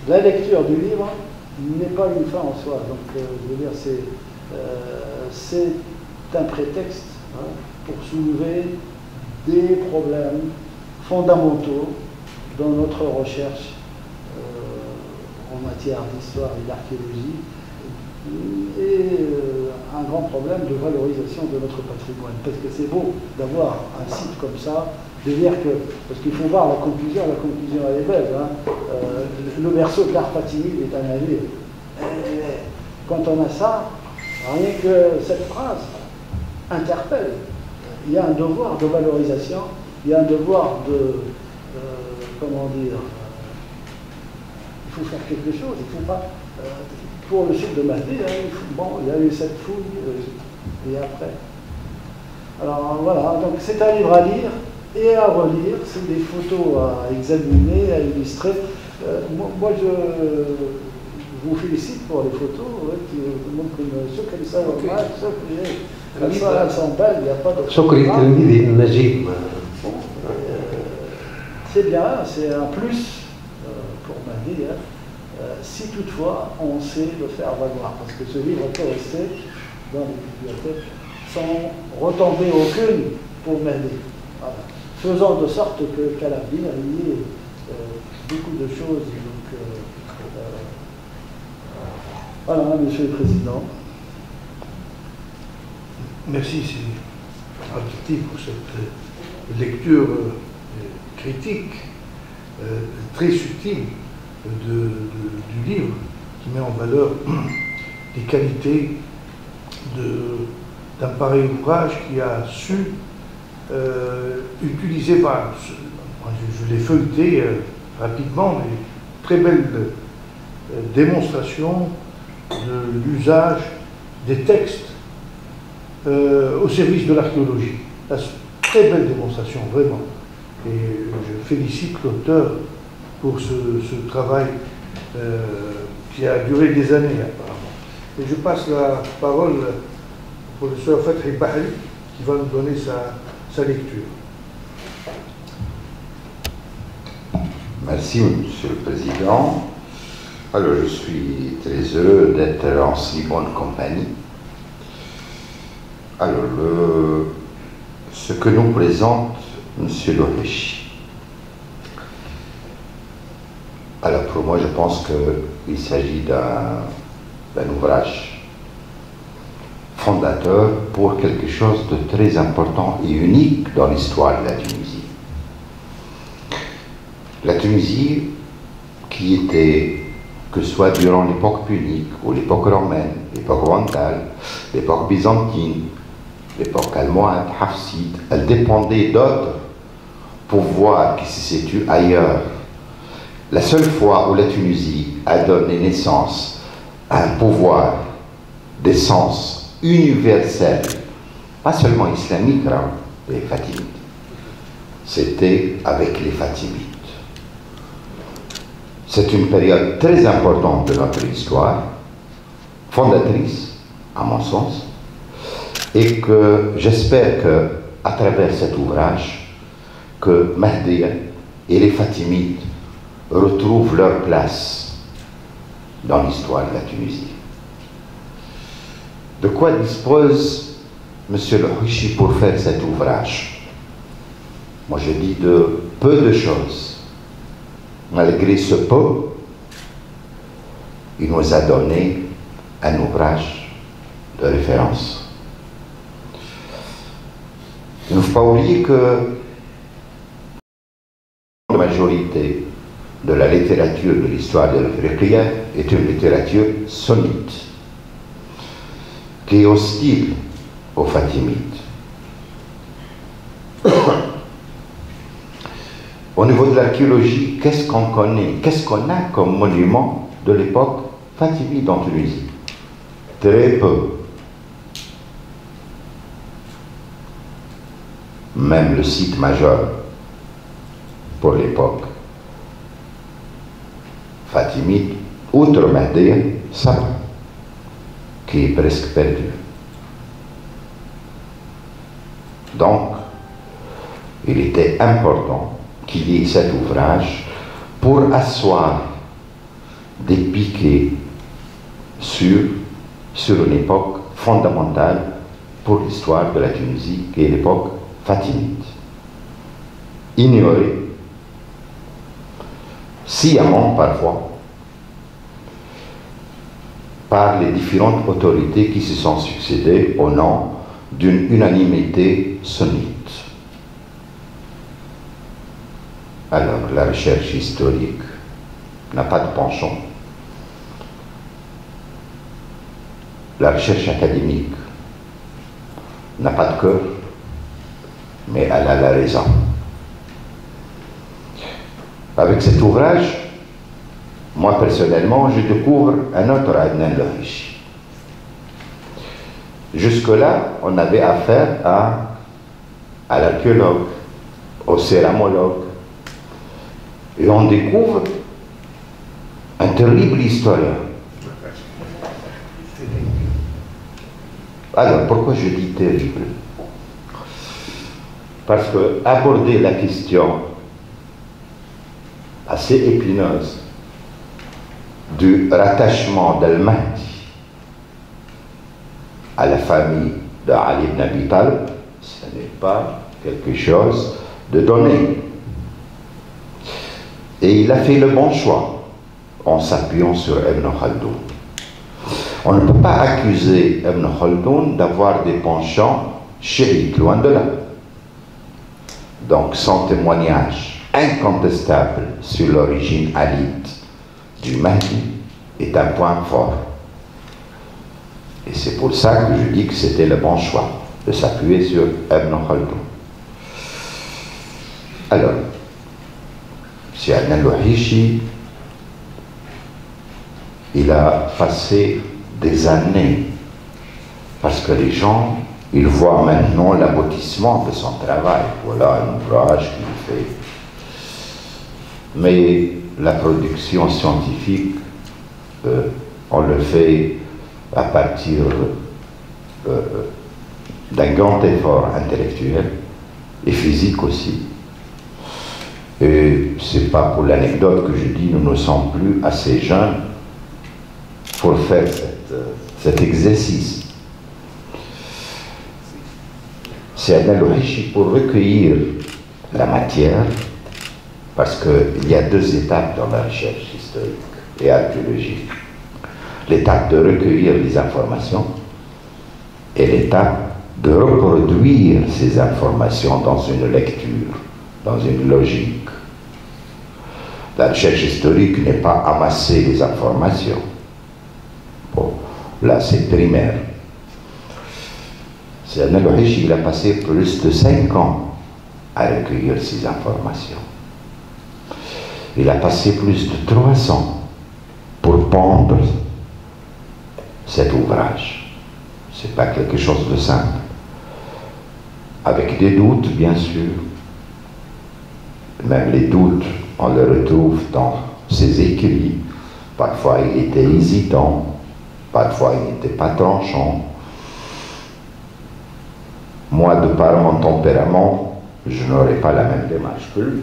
la lecture du livre n'est pas une fin en soi. Donc, je veux dire, c'est un prétexte pour soulever des problèmes fondamentaux dans notre recherche en matière d'histoire et d'archéologie, et un grand problème de valorisation de notre patrimoine. Parce que c'est beau d'avoir un site comme ça, de dire que, parce qu'il faut voir la conclusion elle est belle, hein. Le berceau de l'art fatimide est un navire. Quand on a ça, rien que cette phrase interpelle. Il y a un devoir de valorisation, il y a un devoir de, comment dire, il faut faire quelque chose, il faut pas, pour le site de Mahdi, hein, bon, il y a eu cette fouille, et après. Alors voilà, donc c'est un livre à lire et à relire, c'est des photos à examiner, à illustrer. Moi je vous félicite pour les photos, ouais, qui montrent une comme ça, normal, elles sont belles, il n'y a pas de... C'est bien, c'est un plus pour Mahdi, hein, si toutefois on sait le faire valoir, parce que ce livre peut rester dans les bibliothèques sans retomber aucune pour Mahdi. Voilà. Faisant de sorte qu'à l'avenir, il y ait beaucoup de choses. Donc, voilà, Monsieur le Président. Merci, c'est Al-Khatib pour cette lecture critique, très subtile du livre, qui met en valeur les qualités d'un pareil ouvrage qui a su utiliser, je l'ai feuilleté rapidement, mais très belle démonstration de l'usage des textes au service de l'archéologie. Très belle démonstration, vraiment. Et je félicite l'auteur pour ce travail qui a duré des années apparemment. Et je passe la parole au professeur Fathi Bahri qui va nous donner sa lecture. Merci, Monsieur le Président. Alors, je suis très heureux d'être en si bonne compagnie. Alors, ce que nous présente Monsieur Louhechi. Alors, pour moi, je pense qu'il s'agit d'un ouvrage fondateur pour quelque chose de très important et unique dans l'histoire de la Tunisie. La Tunisie, qui était, que ce soit durant l'époque punique ou l'époque romaine, l'époque vandale, l'époque byzantine, l'époque almohade, hafside, elle dépendait d'autres pouvoirs qui se situent ailleurs. La seule fois où la Tunisie a donné naissance à un pouvoir d'essence universelle, pas seulement islamique, les Fatimides, c'était avec les Fatimides. C'est une période très importante de notre histoire, fondatrice, à mon sens, et que j'espère qu'à travers cet ouvrage, que Mahdi et les Fatimides retrouvent leur place dans l'histoire de la Tunisie. De quoi dispose M. Louhechi pour faire cet ouvrage? Moi je dis de peu de choses. Malgré ce peu, il nous a donné un ouvrage de référence. Il ne faut pas oublier que la majorité de la littérature de l'histoire de l'Afrique est une littérature sunnite, qui est hostile aux Fatimides. Au niveau de l'archéologie, qu'est-ce qu'on connaît? Qu'est-ce qu'on a comme monument de l'époque fatimide en Tunisie? Très peu. Même le site majeur pour l'époque fatimide, outre Mahdi, ça, qui est presque perdu. Donc, il était important qu'il y ait cet ouvrage pour asseoir des piquets sur une époque fondamentale pour l'histoire de la Tunisie, qui est l'époque fatimide. ignorée, sciemment parfois, par les différentes autorités qui se sont succédées au nom d'une unanimité sunnite. Alors, la recherche historique n'a pas de penchant. La recherche académique n'a pas de cœur, mais elle a la raison. Avec cet ouvrage, moi personnellement, je découvre un autre Adnan Louhichi. Jusque-là, on avait affaire à l'archéologue, au céramologue, et on découvre un terrible historien. Alors, pourquoi je dis terrible? Parce que aborder la question assez épineuse du rattachement d'Al-Mahdi à la famille d'Ali ibn Abi Talib, ce n'est pas quelque chose de donné. Et il a fait le bon choix en s'appuyant sur Ibn Khaldoun. On ne peut pas accuser Ibn Khaldoun d'avoir des penchants chiites, loin de là. Donc son témoignage incontestable sur l'origine alite du Mahdi est un point fort. Et c'est pour ça que je dis que c'était le bon choix de s'appuyer sur Ibn Khaldoun. Alors, si Adnan Louhichi, il a passé des années, parce que les gens, ils voient maintenant l'aboutissement de son travail. Voilà un ouvrage qu'il fait. Mais la production scientifique, on le fait à partir d'un grand effort intellectuel et physique aussi. Et c'est pas pour l'anecdote que je dis, nous ne sommes plus assez jeunes pour faire cet exercice. C'est Adnan Louhichi pour recueillir la matière, parce qu'il y a deux étapes dans la recherche historique et archéologique. L'étape de recueillir les informations et l'étape de reproduire ces informations dans une lecture, dans une logique. La recherche historique n'est pas amasser les informations. Bon, là c'est primaire. C'est Adnan Louhichi, il a passé plus de 5 ans à recueillir ces informations. Il a passé plus de 3 ans pour pondre cet ouvrage. C'est pas quelque chose de simple. Avec des doutes, bien sûr. Même les doutes, on les retrouve dans ses écrits. Parfois, il était hésitant. Parfois, il n'était pas tranchant. Moi, de par mon tempérament, je n'aurais pas la même démarche que lui.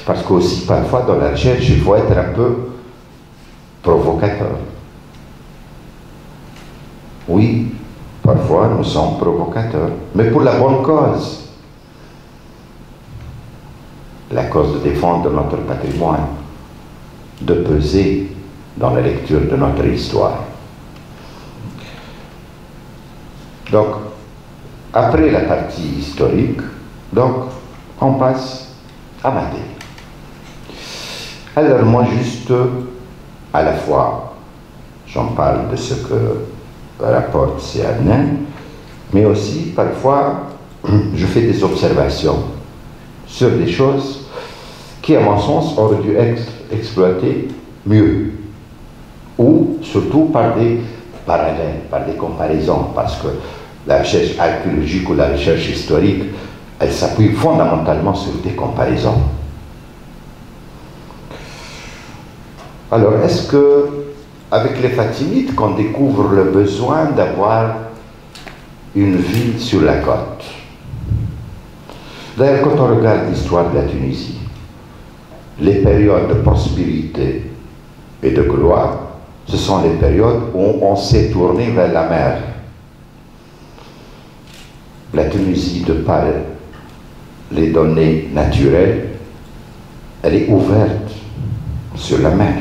Parce qu'aussi, parfois, dans la recherche, il faut être un peu provocateur. Oui, parfois, nous sommes provocateurs, mais pour la bonne cause. La cause de défendre notre patrimoine, de peser dans la lecture de notre histoire. Donc, après la partie historique, donc, on passe à Mahdi. Alors moi, juste, à la fois, j'en parle de ce que rapporte C. Adnan, mais aussi, parfois, je fais des observations sur des choses qui, à mon sens, auraient dû être exploitées mieux, ou surtout par des parallèles, par des comparaisons, parce que la recherche archéologique ou la recherche historique, elle s'appuie fondamentalement sur des comparaisons. Alors, est-ce que, avec les Fatimides, qu'on découvre le besoin d'avoir une ville sur la côte? D'ailleurs, quand on regarde l'histoire de la Tunisie, les périodes de prospérité et de gloire, ce sont les périodes où on s'est tourné vers la mer. La Tunisie, de par les données naturelles, elle est ouverte sur la mer.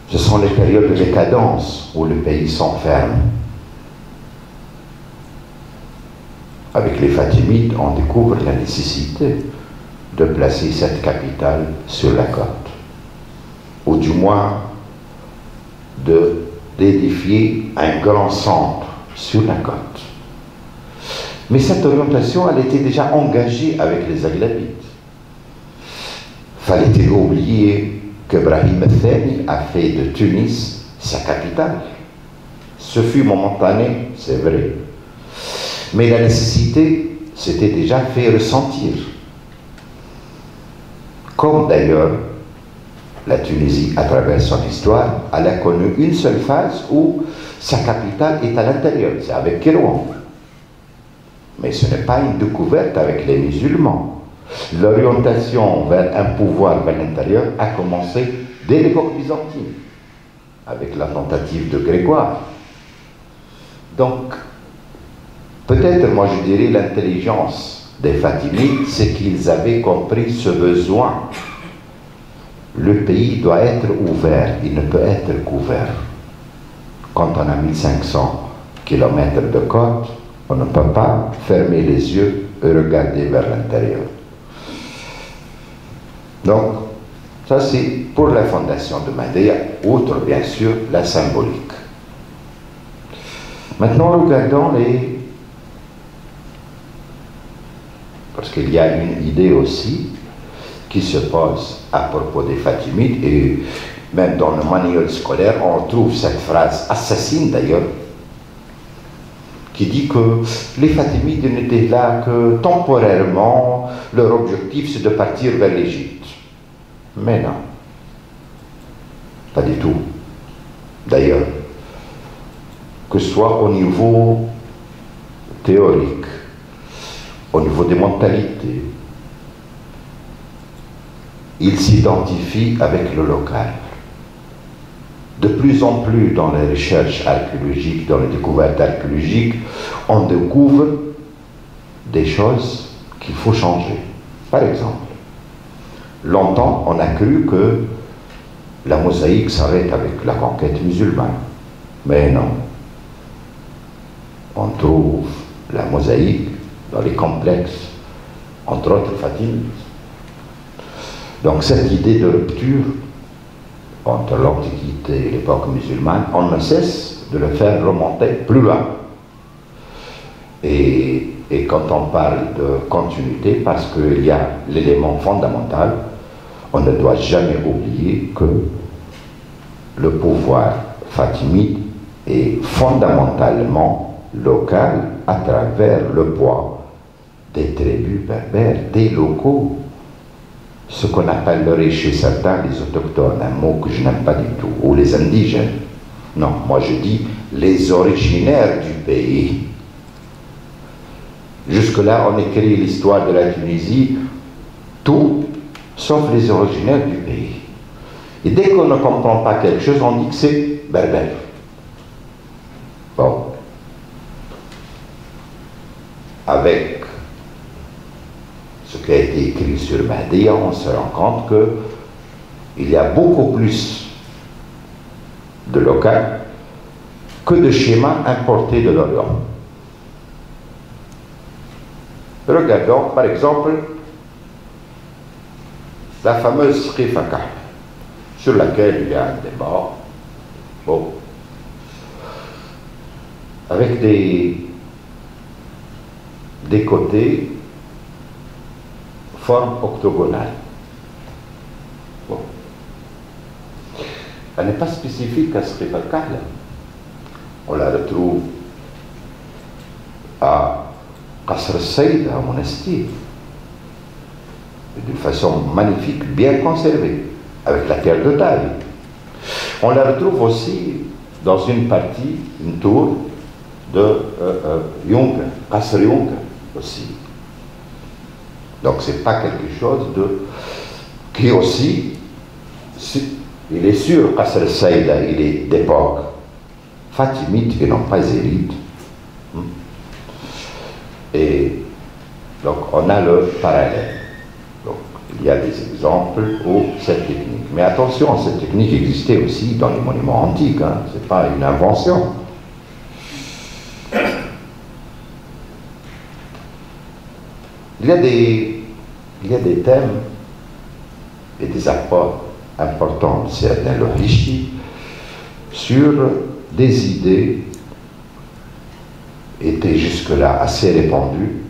Ce sont les périodes de décadence où le pays s'enferme. Avec les Fatimides, on découvre la nécessité de placer cette capitale sur la côte, ou du moins d'édifier un grand centre sur la côte. Mais cette orientation, elle était déjà engagée avec les Aghlabides. Fallait-il oublier qu'Ibrahim al-Thani a fait de Tunis sa capitale? Ce fut momentané, c'est vrai. Mais la nécessité s'était déjà fait ressentir. Comme d'ailleurs la Tunisie, à travers son histoire, elle a connu une seule phase où sa capitale est à l'intérieur, c'est avec Kérouan. Mais ce n'est pas une découverte avec les musulmans. L'orientation vers un pouvoir vers l'intérieur a commencé dès l'époque byzantine, avec la tentative de Grégoire. Donc, peut-être, moi je dirais, l'intelligence des Fatimides, c'est qu'ils avaient compris ce besoin. Le pays doit être ouvert, il ne peut être couvert. Quand on a 1500 km de côte, on ne peut pas fermer les yeux et regarder vers l'intérieur. Donc, ça c'est pour la fondation de Mahdia, outre bien sûr la symbolique. Maintenant, regardons les... Parce qu'il y a une idée aussi qui se pose à propos des Fatimides, et même dans le manuel scolaire, on trouve cette phrase assassine d'ailleurs, qui dit que les Fatimides n'étaient là que temporairement, leur objectif c'est de partir vers l'Égypte. Mais non, pas du tout. D'ailleurs, que ce soit au niveau théorique, au niveau des mentalités, ils s'identifient avec le local. De plus en plus dans les recherches archéologiques, dans les découvertes archéologiques, on découvre des choses qu'il faut changer. Par exemple, longtemps on a cru que la mosaïque s'arrête avec la conquête musulmane. Mais non. On trouve la mosaïque dans les complexes, entre autres Fatimides. Donc cette idée de rupture entre l'Antiquité et l'époque musulmane, on ne cesse de le faire remonter plus loin. Et quand on parle de continuité, parce qu'il y a l'élément fondamental, on ne doit jamais oublier que le pouvoir fatimide est fondamentalement local à travers le poids des tribus berbères, des locaux. Ce qu'on appellerait chez certains les autochtones, un mot que je n'aime pas du tout, ou les indigènes. Non, moi je dis les originaires du pays. Jusque-là, on écrit l'histoire de la Tunisie, tout sauf les originaires du pays. Et dès qu'on ne comprend pas quelque chose, on dit que c'est berbère. Bon. Avec ce qui a été écrit sur Mahdia, on se rend compte qu'il y a beaucoup plus de local que de schémas importés de l'Orient. Regardons par exemple la fameuse Rifaka, sur laquelle il y a un débat, bon, avec des côtés forme octogonale. Bon. Elle n'est pas spécifique à Srif al-Kahla. On la retrouve à Qasr al-Saïd, à Monastir, d'une façon magnifique, bien conservée, avec la terre de taille. On la retrouve aussi dans une partie, une tour de Yunga, Qasr Yunga aussi. Donc c'est pas quelque chose qui aussi, il est sûr, Qasr al-Saïd, il est d'époque fatimide et non pas zélite. Et Donc on a le parallèle. Donc il y a des exemples où cette technique. Mais attention, cette technique existait aussi dans les monuments antiques, hein. Ce n'est pas une invention. Il y a des thèmes et des apports importants de certains Lohlichi sur des idées étaient jusque-là assez répandues,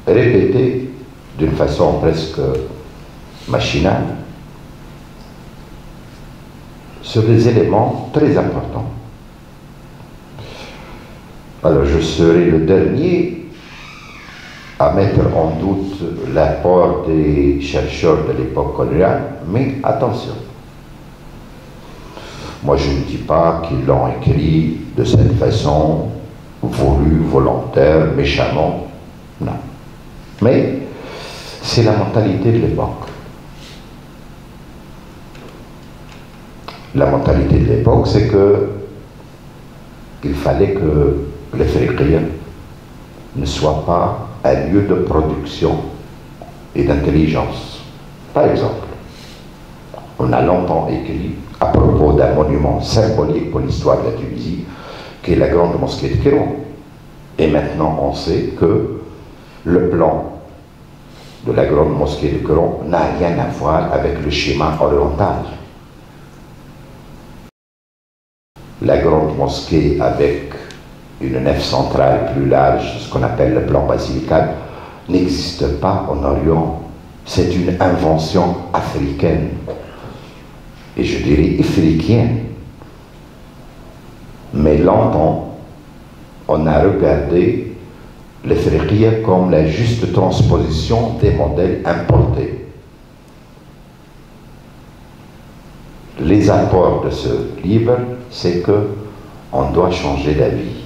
répétées d'une façon presque machinale, sur des éléments très importants. Alors je serai le dernier à mettre en doute l'apport des chercheurs de l'époque coloniale, mais attention. Moi je ne dis pas qu'ils l'ont écrit de cette façon, voulue, volontaire, méchamment, non. Mais c'est la mentalité de l'époque. La mentalité de l'époque, c'est que il fallait que l'Ifriqiya ne soit pas un lieu de production et d'intelligence. Par exemple, on a longtemps écrit à propos d'un monument symbolique pour l'histoire de la Tunisie, qui est la grande mosquée de Kéron. Et maintenant, on sait que le plan de la grande mosquée de Kéron n'a rien à voir avec le schéma oriental. La grande mosquée avec une nef centrale plus large, ce qu'on appelle le plan basilical, n'existe pas en Orient. C'est une invention africaine. Et je dirais africaine. Mais longtemps, on a regardé l'Ifriqiya comme la juste transposition des modèles importés. Les apports de ce livre, c'est que on doit changer d'avis.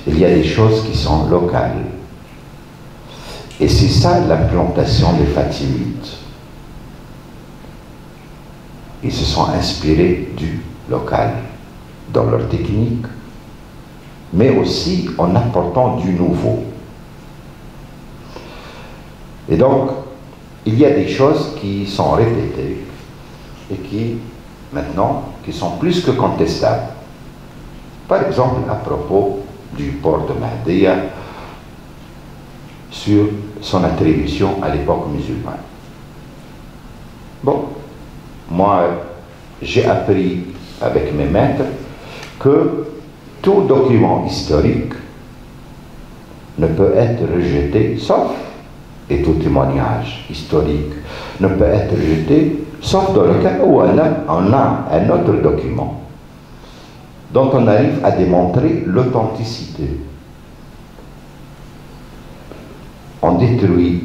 Il y a des choses qui sont locales. Et c'est ça l'implantation des Fatimides. Ils se sont inspirés du local dans leur technique, mais aussi en apportant du nouveau. Et donc, il y a des choses qui sont répétées et qui, maintenant, qui sont plus que contestables. Par exemple, à propos du port de Mahdia sur son attribution à l'époque musulmane. Bon, moi, j'ai appris avec mes maîtres que tout document historique ne peut être rejeté, sauf, et tout témoignage historique ne peut être rejeté, sauf dans le cas où on a un autre document dont on arrive à démontrer l'authenticité. On détruit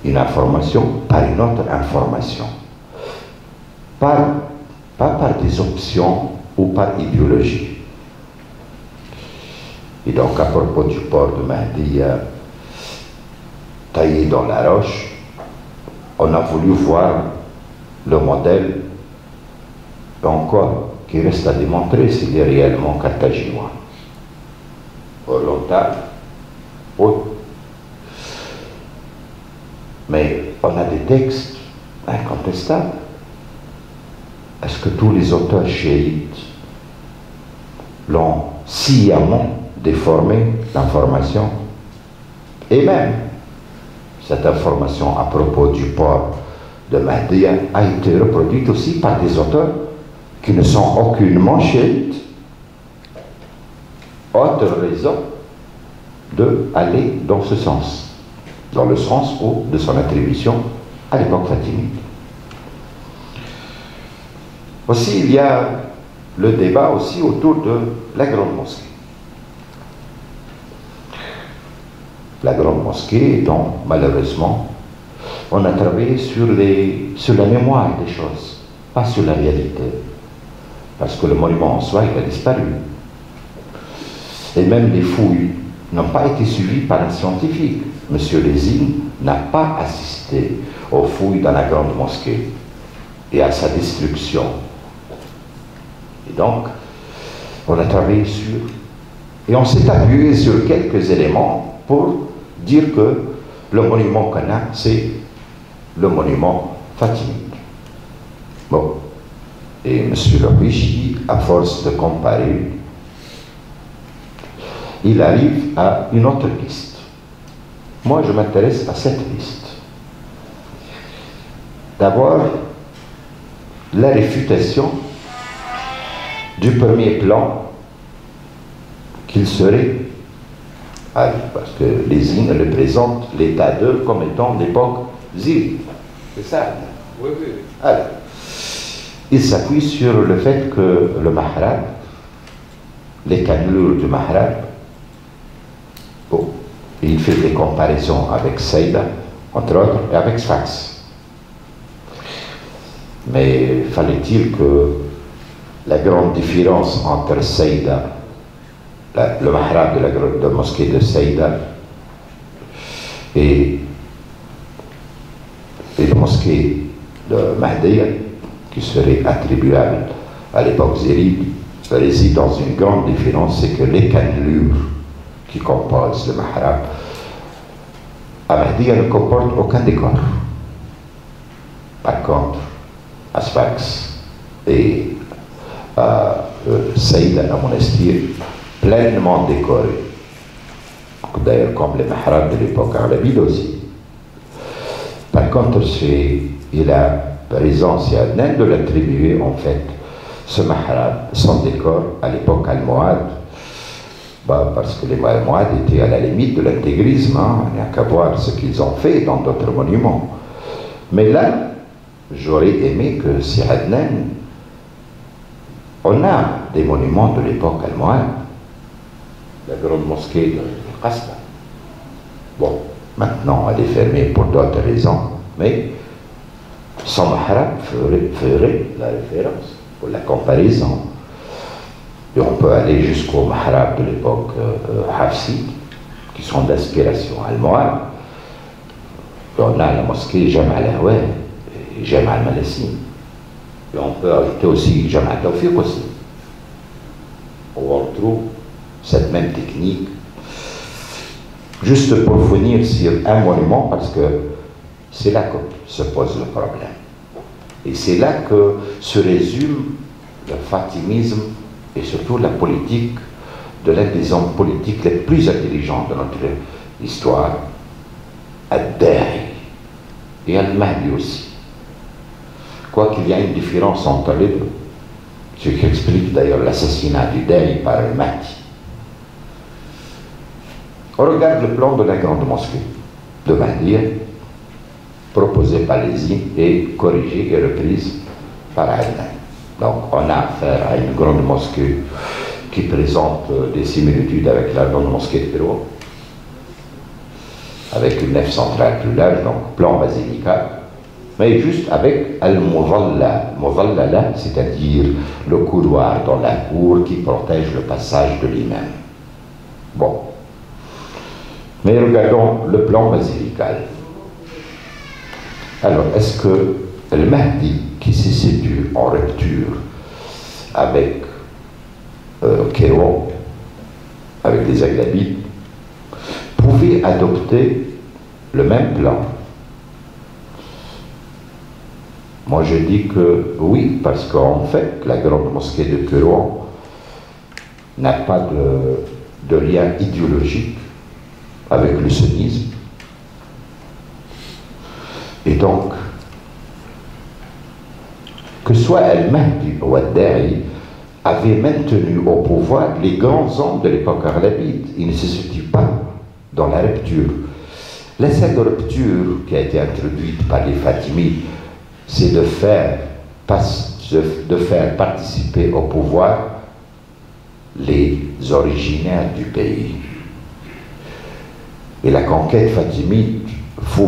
une information par une autre information, pas par des options ou par idéologie. Et donc, à propos du port de Mahdia, taillé dans la roche, on a voulu voir le modèle, encore, qui reste à démontrer s'il est réellement carthaginois. Oriental, oui. Mais on a des textes incontestables. Est-ce que tous les auteurs chiites l'ont sciemment déformé, l'information? Et même, cette information à propos du port de Mahdia a été reproduite aussi par des auteurs qui ne sont aucunement chiites. Autre raison d'aller dans ce sens, dans le sens de son attribution à l'époque fatimide. Aussi, il y a le débat aussi autour de la grande mosquée. La grande mosquée dont, malheureusement, on a travaillé sur la mémoire des choses, pas sur la réalité. Parce que le monument en soi, il a disparu. Et même les fouilles n'ont pas été suivies par un scientifique. Monsieur Lésine n'a pas assisté aux fouilles dans la grande mosquée et à sa destruction. Et donc, on a travaillé sur... Et on s'est appuyé sur quelques éléments pour dire que le monument qu'on a, c'est le monument fatimide. Bon. Et M. Lopichi, à force de comparer, il arrive à une autre piste. Moi, je m'intéresse à cette piste. D'abord, la réfutation du premier plan qu'il serait, parce que les hymnes représentent l'état d'eux comme étant l'époque zili. C'est ça? Oui, oui. Alors, il s'appuie sur le fait que le Mahrab, les cannelures du Mahrab, bon, il fait des comparaisons avec Saïda, entre autres, et avec Sfax. Mais fallait-il que la grande différence entre Saïda, le Mahrab de la mosquée de Saïda et la mosquée de Mahdiya, qui serait attribuable à l'époque zéride, réside dans une grande différence, c'est que les cannelures qui composent le Mahrab à Mahdiya ne comportent aucun décor. Par contre, à Sfax et à Saïda, à Monastir, pleinement décoré. D'ailleurs, comme les Mahrab de l'époque arabide aussi. Par contre, il a raison, c'est Adnan de l'attribuer en fait ce Mahrab, son décor à l'époque almohade, parce que les Almohades étaient à la limite de l'intégrisme, hein. Il n'y a qu'à voir ce qu'ils ont fait dans d'autres monuments. Mais là, j'aurais aimé que si Adnan, on a des monuments de l'époque almohade, la grande mosquée de Qasba. Bon, maintenant elle est fermée pour d'autres raisons, mais son Mahrab ferait la référence pour la comparaison. Et on peut aller jusqu'au Mahrab de l'époque Hafside, qui sont d'inspiration almohade. On a la mosquée Jama al-Ahwa et Jama al-Malassim. Et on peut ajouter aussi Jama al-Tawfiq aussi, où on retrouve cette même technique. Juste pour finir sur un monument, parce que c'est là que se pose le problème. Et c'est là que se résume le fatimisme et surtout la politique de l'un des hommes politiques les plus intelligents de notre histoire, Ad-Da'i et Al-Mahdi aussi. Quoiqu'il y a une différence entre les deux, ce qui explique d'ailleurs l'assassinat du Da'i par Al-Mahdi. On regarde le plan de la grande mosquée de Mahdi, proposé par les îles et corrigé et reprise par Adnan. Donc on a affaire à une grande mosquée qui présente des similitudes avec la grande mosquée de Pérou, avec une nef centrale plus large, donc plan basilical, mais juste avec Al-Mudalla, Mudallala, c'est-à-dire le couloir dans la cour qui protège le passage de l'imam. Bon. Mais regardons le plan basilical. Alors, est-ce que le Mahdi, qui se situe en rupture avec Kérouan, avec les Aghlabides, pouvait adopter le même plan? Moi, je dis que oui, parce qu'en fait, la grande mosquée de Kérouan n'a pas de lien idéologique avec le sunnisme. Et donc, que soit Al-Mahdi ou Ad-Da'i avait maintenu au pouvoir les grands hommes de l'époque arabide. Il ne se situe pas dans la rupture. La seule rupture qui a été introduite par les Fatimides, c'est de faire participer au pouvoir les originaires du pays. Et la conquête fatimide fut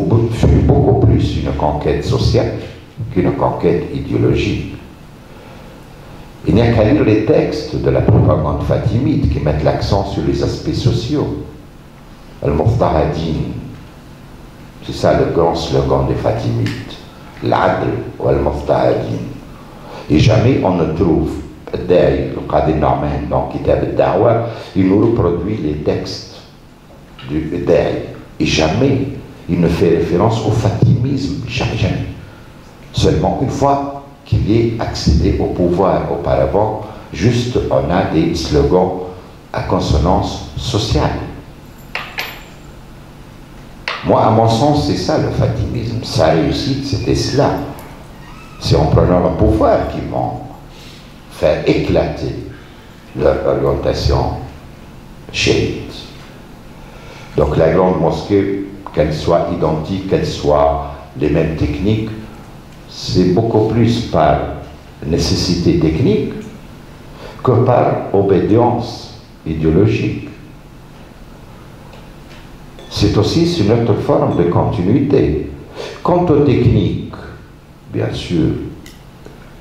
beaucoup plus une conquête sociale qu'une conquête idéologique. Il n'y a qu'à lire les textes de la propagande fatimide qui mettent l'accent sur les aspects sociaux. Al-Muftahadin, c'est ça le grand slogan des Fatimides. L'adl ou Al-Muftahadin. Et jamais on ne trouve Da'i, le Qadi Norman, dans Kitab al-Da'wa, il nous reproduit les textes du Da'i. Et jamais il ne fait référence au fatimisme, jamais. Seulement une fois qu'il est accédé au pouvoir. Auparavant, juste on a des slogans à consonance sociale. Moi, à mon sens, c'est ça le fatimisme. Sa réussite, c'était cela. C'est en prenant le pouvoir qu'ils vont faire éclater leur orientation chiite. Donc la grande mosquée, qu'elle soit identique, qu'elle soit les mêmes techniques, c'est beaucoup plus par nécessité technique que par obédience idéologique. C'est aussi une autre forme de continuité. Quant aux techniques, bien sûr,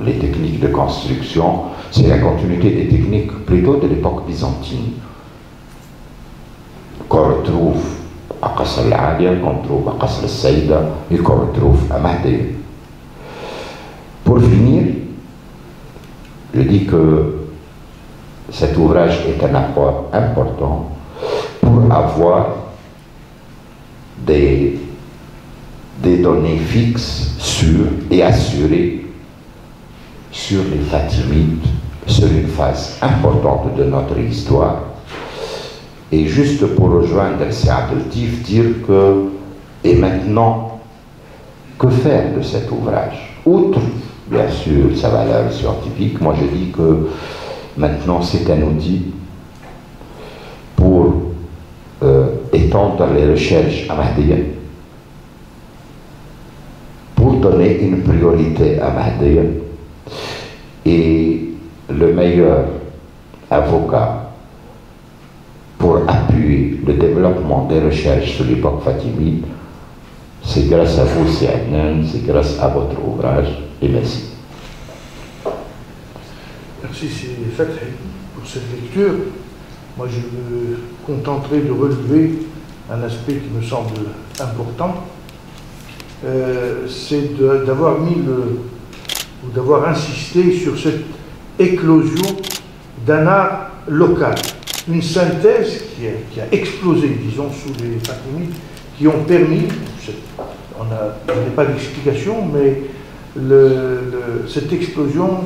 les techniques de construction, c'est la continuité des techniques plutôt de l'époque byzantine, qu'on retrouve à Qasr al-Alia, qu'on retrouve à Qasr al-Saïda et qu'on retrouve à Mahdi. Pour finir, je dis que cet ouvrage est un apport important pour avoir des données fixes, sûres et assurées sur les Fatimides, sur une phase importante de notre histoire. Et juste pour rejoindre ces adultifs, dire que, et maintenant, que faire de cet ouvrage? Outre, bien sûr, sa valeur scientifique, moi je dis que maintenant c'est un outil pour étendre les recherches à Mahdiya, pour donner une priorité à Mahdiya, et le meilleur avocat pour appuyer le développement des recherches sur l'époque fatimide, c'est grâce à vous, c'est Adnan, c'est grâce à votre ouvrage, et merci. Merci, c'est Fathi, pour cette lecture. Moi, je me contenterai de relever un aspect qui me semble important, c'est d'avoir mis ou d'avoir insisté sur cette éclosion d'un art local, une synthèse qui a explosé, disons, sous les Fatimides, qui ont permis, on n'a pas d'explication, mais cette explosion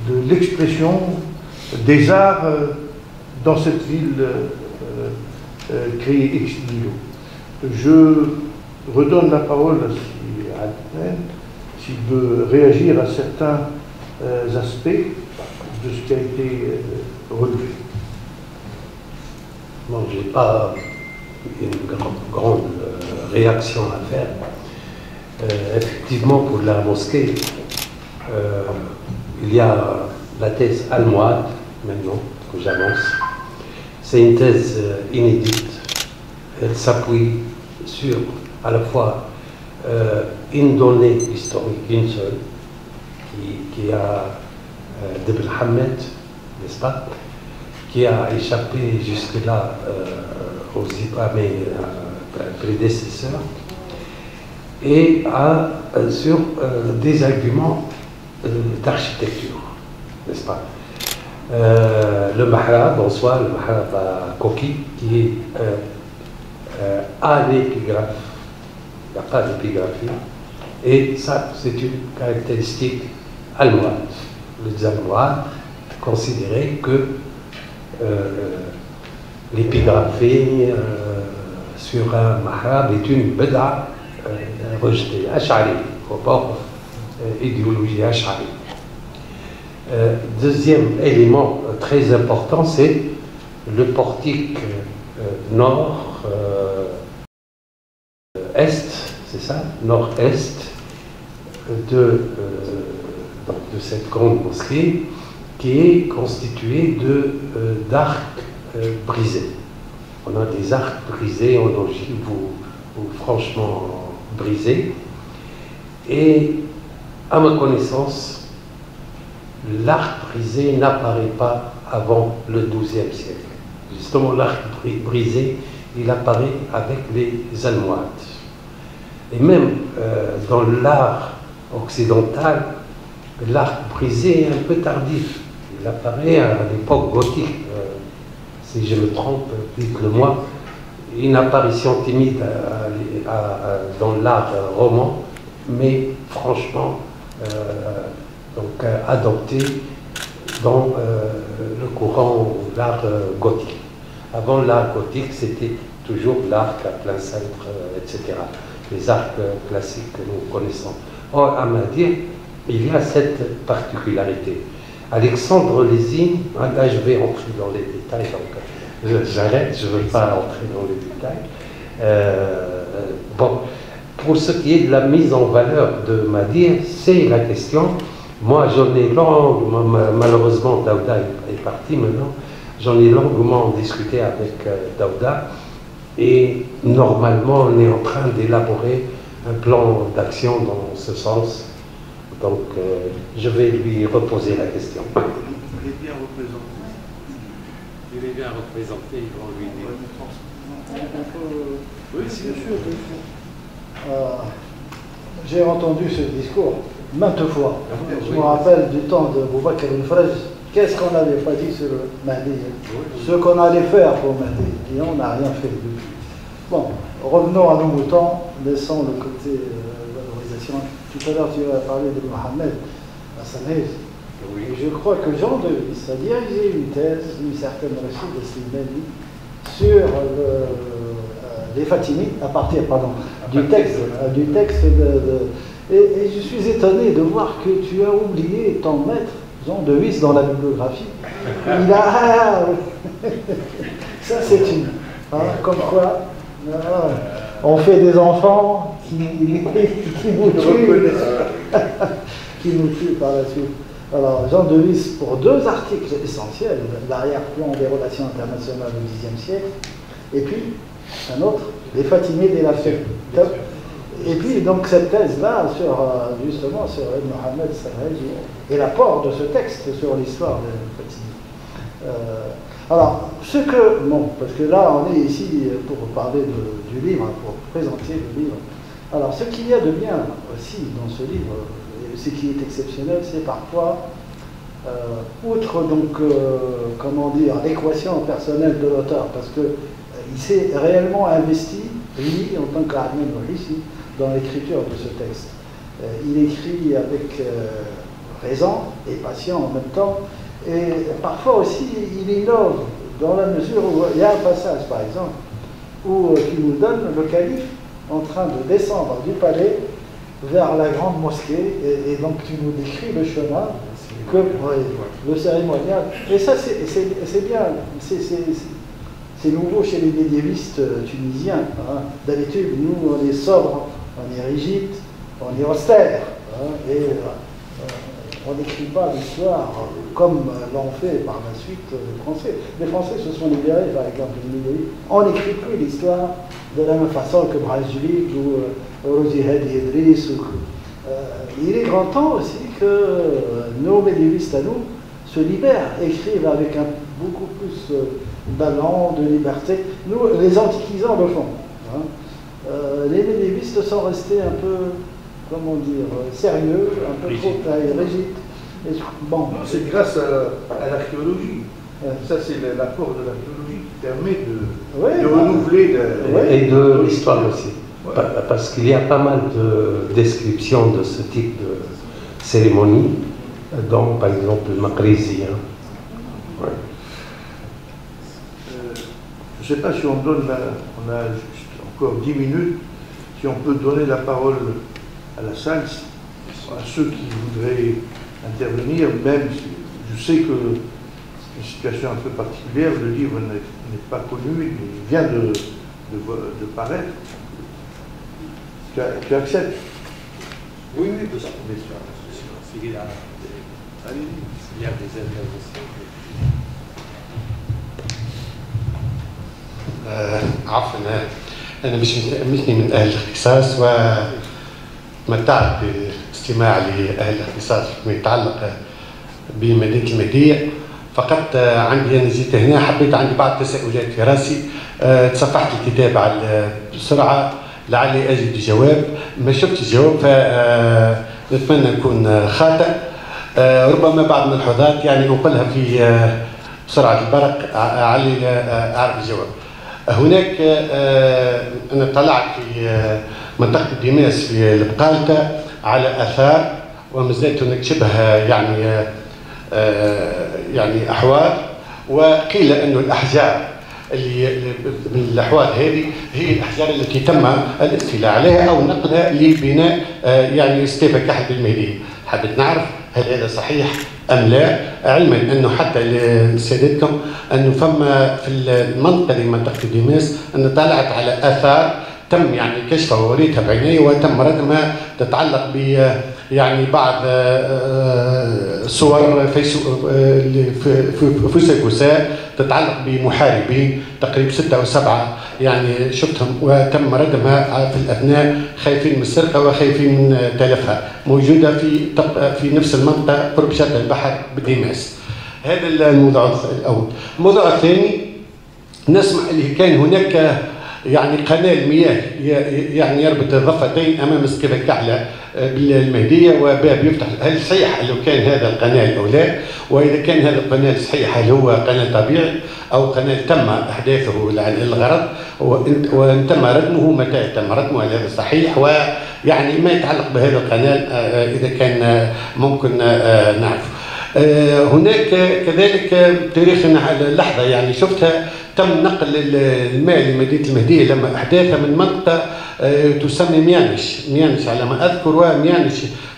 de l'expression des arts dans cette ville créée ex nihilo. Je redonne la parole à Adnan, s'il veut réagir à certains aspects de ce qui a été relevé. Bon, je n'ai pas une grande réaction à faire. Effectivement, pour la mosquée, il y a la thèse almohade, maintenant, que j'avance. C'est une thèse inédite. Elle s'appuie sur, à la fois, une donnée historique, une seule, qui a d'Ibn Hammed, n'est-ce pas, qui a échappé jusque-là à mes prédécesseurs, et sur des arguments d'architecture, n'est-ce pas. Le Mahrab en soi, le Mahrab à Koki, qui est à l'épigraphe, il n'y a pas d'épigraphie, et ça c'est une caractéristique almohade. Les Almohades considéraient que l'épigraphie sur un Mahrab est une bid'a rejetée, ash'ari, au bord idéologie ash'ari. Deuxième élément très important, c'est le portique nord-est, c'est ça, nord-est de cette grande mosquée, qui est constituée d'arcs brisés. On a des arcs brisés en ogive ou franchement brisés. Et à ma connaissance, l'arc brisé n'apparaît pas avant le XIIe siècle. Justement, l'arc brisé, il apparaît avec les Almohades. Et même dans l'art occidental, l'arc brisé est un peu tardif. Il apparaît à l'époque gothique. Si je me trompe, dites-le moi, une apparition timide dans l'art roman, mais franchement adoptée dans le courant l'art gothique. Avant l'art gothique, c'était toujours l'arc à plein cintre, etc. Les arcs classiques que nous connaissons. Or, à Mahdir, il y a cette particularité. Alexandre Lésine, là je vais entrer dans les détails, donc j'arrête, je ne veux pas entrer dans les détails. Bon, pour ce qui est de la mise en valeur de Mahdir, c'est la question. Moi, j'en ai longuement, malheureusement, Daouda est parti maintenant, j'en ai longuement discuté avec Daouda, et normalement, on est en train d'élaborer un plan d'action dans ce sens. Donc, je vais lui reposer la question. Il est bien représenté. Il est bien représenté, ils vont lui dire. Oui, bien sûr. J'ai entendu ce discours maintes fois. Je me rappelle du temps de Boubacar el-Frej. Qu'est-ce qu'on n'avait pas dit sur le Mahdi? Ce qu'on allait faire pour Mahdi. Et on n'a rien fait depuis. Bon, revenons à nos moutons, laissons le côté valorisation. Tout à l'heure, tu as parlé de Mohamed Hassanez. Oui. Je crois que Jean Devis a dirigé une thèse, une certaine réussite de Slimani, sur les Fatimides, à partir du texte et je suis étonné de voir que tu as oublié ton maître, Jean Devis, dans la bibliographie. Il a... Ça, c'est une... Hein, comme quoi, on fait des enfants qui nous tuent, qui nous tuent par la suite. Alors, Jean Devis, pour deux articles essentiels, l'arrière-plan des relations internationales au Xe siècle, et puis un autre, les Fatimides et la fête. Et puis, donc, cette thèse-là, justement, sur Mohamed Sarraj et l'apport de ce texte sur l'histoire des Fatimides. Alors, bon, parce que là, on est ici pour parler du livre, pour présenter le livre. Alors, ce qu'il y a de bien aussi dans ce livre, ce qui est exceptionnel, c'est parfois, outre donc, comment dire, l'équation personnelle de l'auteur, parce qu'il s'est réellement investi, lui, en tant qu'Ahmed ici, dans l'écriture de ce texte. Il écrit avec raison et patient en même temps, et parfois aussi, il innove dans la mesure où il y a un passage, par exemple, qui nous donne le calife en train de descendre du palais vers la grande mosquée, et donc tu nous décris le chemin, le cérémonial. Et ça, c'est bien, c'est nouveau chez les médiévistes tunisiens. Hein. D'habitude, nous, on est sobre, on est rigide, on est austère, hein, et on n'écrit pas l'histoire comme l'ont fait par la suite les Français. Les Français se sont libérés, par exemple, du Méditerranée. On n'écrit plus l'histoire de la même façon que Brajlik ou Rozi Hadi Idriss. Il est grand temps aussi que nos médiévistes à nous se libèrent, écrivent avec beaucoup plus d'allant, de liberté. Nous, les antiquisants le font. Hein. Les médiévistes sont restés un peu, comment dire, sérieux, un peu trop rigides. Bon. C'est grâce à l'archéologie. Ça, c'est l'apport de l'archéologie qui permet de renouveler... Et de l'histoire aussi. Ouais. Parce qu'il y a pas mal de descriptions de ce type de cérémonie, dont par exemple le Makrizi. Hein. Ouais. Je ne sais pas si on donne, on a juste encore 10 minutes, si on peut donner la parole à la salle, à ceux qui voudraient intervenir, même si je sais que une situation un peu particulière, le livre n'est pas connu, il vient de paraître. Tu acceptes? Oui, bien sûr. S'il y a des interventions. عفوا أنا مش من أهل الاختصاص ومتعت باستماع لأهل الاختصاص فيما يتعلق بمدينة المهدية. فقط عندي أنا جيت هنا حبيت عندي بعض التساؤلات في راسي. تصفحت الكتاب بسرعة لعلي أجد جواب، ما شفتش جواب فنتمنى نكون خاطئ. ربما بعض الملحوظات يعني أنقلها في بسرعة البرق علي أعرف الجواب. هناك أنا طلعت في منطقة ديماس في البقالتة على آثار، وما زالت هناك شبه يعني أحوال، وقيل أن الأحجار اللي من الأحوال هذه هي الأحجار التي تم الاستيلاء عليها أو نقلها لبناء يعني ستيفا كحل بالمهدية. حبيت نعرف هل هذا صحيح أم لا، علما أنه حتى لسيادتكم أنه فما في المنطقة دي منطقة ديماس أن طلعت على آثار تم يعني كشفها ووريتها بعيني وتم ردمها تتعلق ب يعني بعض صور فيسبوسات تتعلق بمحاربين تقريبا 6 أو 7 يعني شفتهم، وتم ردمها في الأثناء خايفين من السرقة وخايفين من تلفها، موجودة في نفس المنطقة قرب شاطئ البحر بديماس. هذا الموضوع الأول. الموضوع الثاني نسمع اللي كان هناك يعني قناة مياه يعني يربط الضفتين أمام سكيفة كحلة بالمهدية وباب يفتح. هل صحيح لو كان هذا القناة أو لا؟ وإذا كان هذا القناة صحيح هل هو قناة طبيعي أو قناة تم إحداثه للغرض وإن تم ردمه متى تم ردمه؟ هل هذا صحيح؟ ويعني ما يتعلق بهذا القناة إذا كان ممكن نعرف. هناك كذلك تاريخ اللحظة يعني شفتها تم نقل الماء لمدينة المهدية لما أحداثها من منطقة تسمى ميانش على ما أذكر، وميانش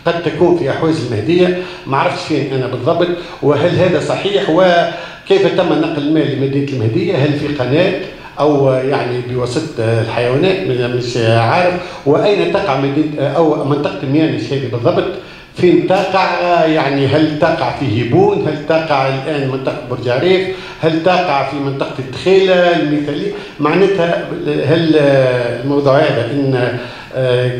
قد تكون في أحواز المهدية، ما عرفتش فين أنا بالضبط، وهل هذا صحيح؟ وكيف تم نقل الماء لمدينة المهدية؟ هل في قناة أو يعني بواسطة الحيوانات؟ مش عارف. وأين تقع مدينة أو منطقة ميانش هذه بالضبط؟ فين تقع؟ يعني هل تقع في هيبون؟ هل تقع الآن منطقة برج عريف؟ هل تقع في منطقة الدخيلة المثالية؟ معناتها هل الموضوع هذا إن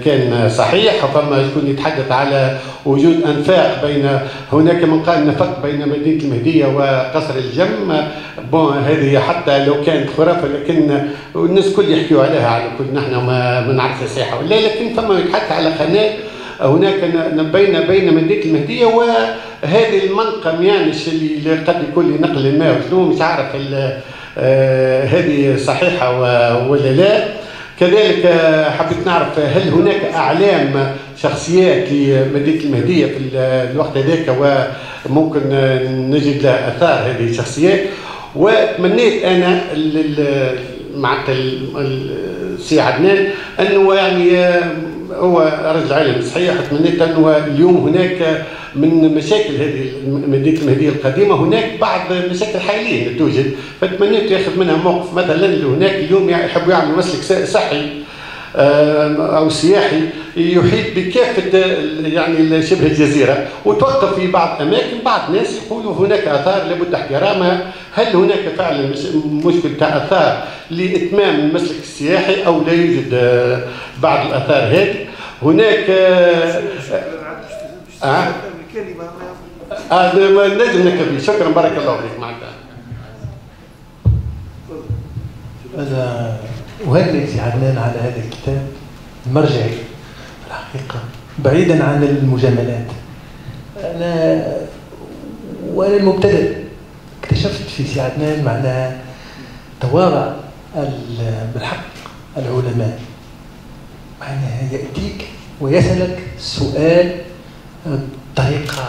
كان صحيح؟ فما يكون يتحدث على وجود أنفاق بين هناك من قال نفق بين مدينة المهدية وقصر الجم. هذه حتى لو كانت خرافة لكن الناس كل يحكيوا عليها على كل نحن ما نعرف صحيحة ولا، لكن فما يتحدث على قناة هناك بين مدينة المهدية وهذه المنطقة ميانش اللي قد يكون لنقل الماء وشنو، مش عارف هذه صحيحة ولا لا. كذلك حبيت نعرف هل هناك أعلام شخصيات لمدينة المهدية في الوقت هذاك وممكن نجد لها أثار هذه الشخصيات. وتمنيت أنا مع السي عدنان أنه يعني هو رجل علم صحيح، تمنيت أنه اليوم هناك من مشاكل هذه مدينة المهدية القديمة هناك بعض مشاكل حالية توجد، فتمنيت ياخذ منها موقف مثلا اللي هناك اليوم يحبوا يعملوا مسلك صحي أو سياحي يحيط بكافة يعني شبه الجزيرة وتوقف في بعض أماكن. بعض الناس يقولوا هناك آثار لابد احترامها. هل هناك فعلا مشكلة آثار لإتمام المسلك السياحي أو لا يوجد بعض الآثار هذه؟ هناك نجم نكفي. شكرا بارك الله فيك. معك أنا أهنئ سي عدنان على هذا الكتاب المرجعي الحقيقة بعيدا عن المجاملات. وأنا المبتدئ اكتشفت في سي عدنان معناها تواضع بالحق العلماء، معناها يأتيك ويسألك سؤال بطريقة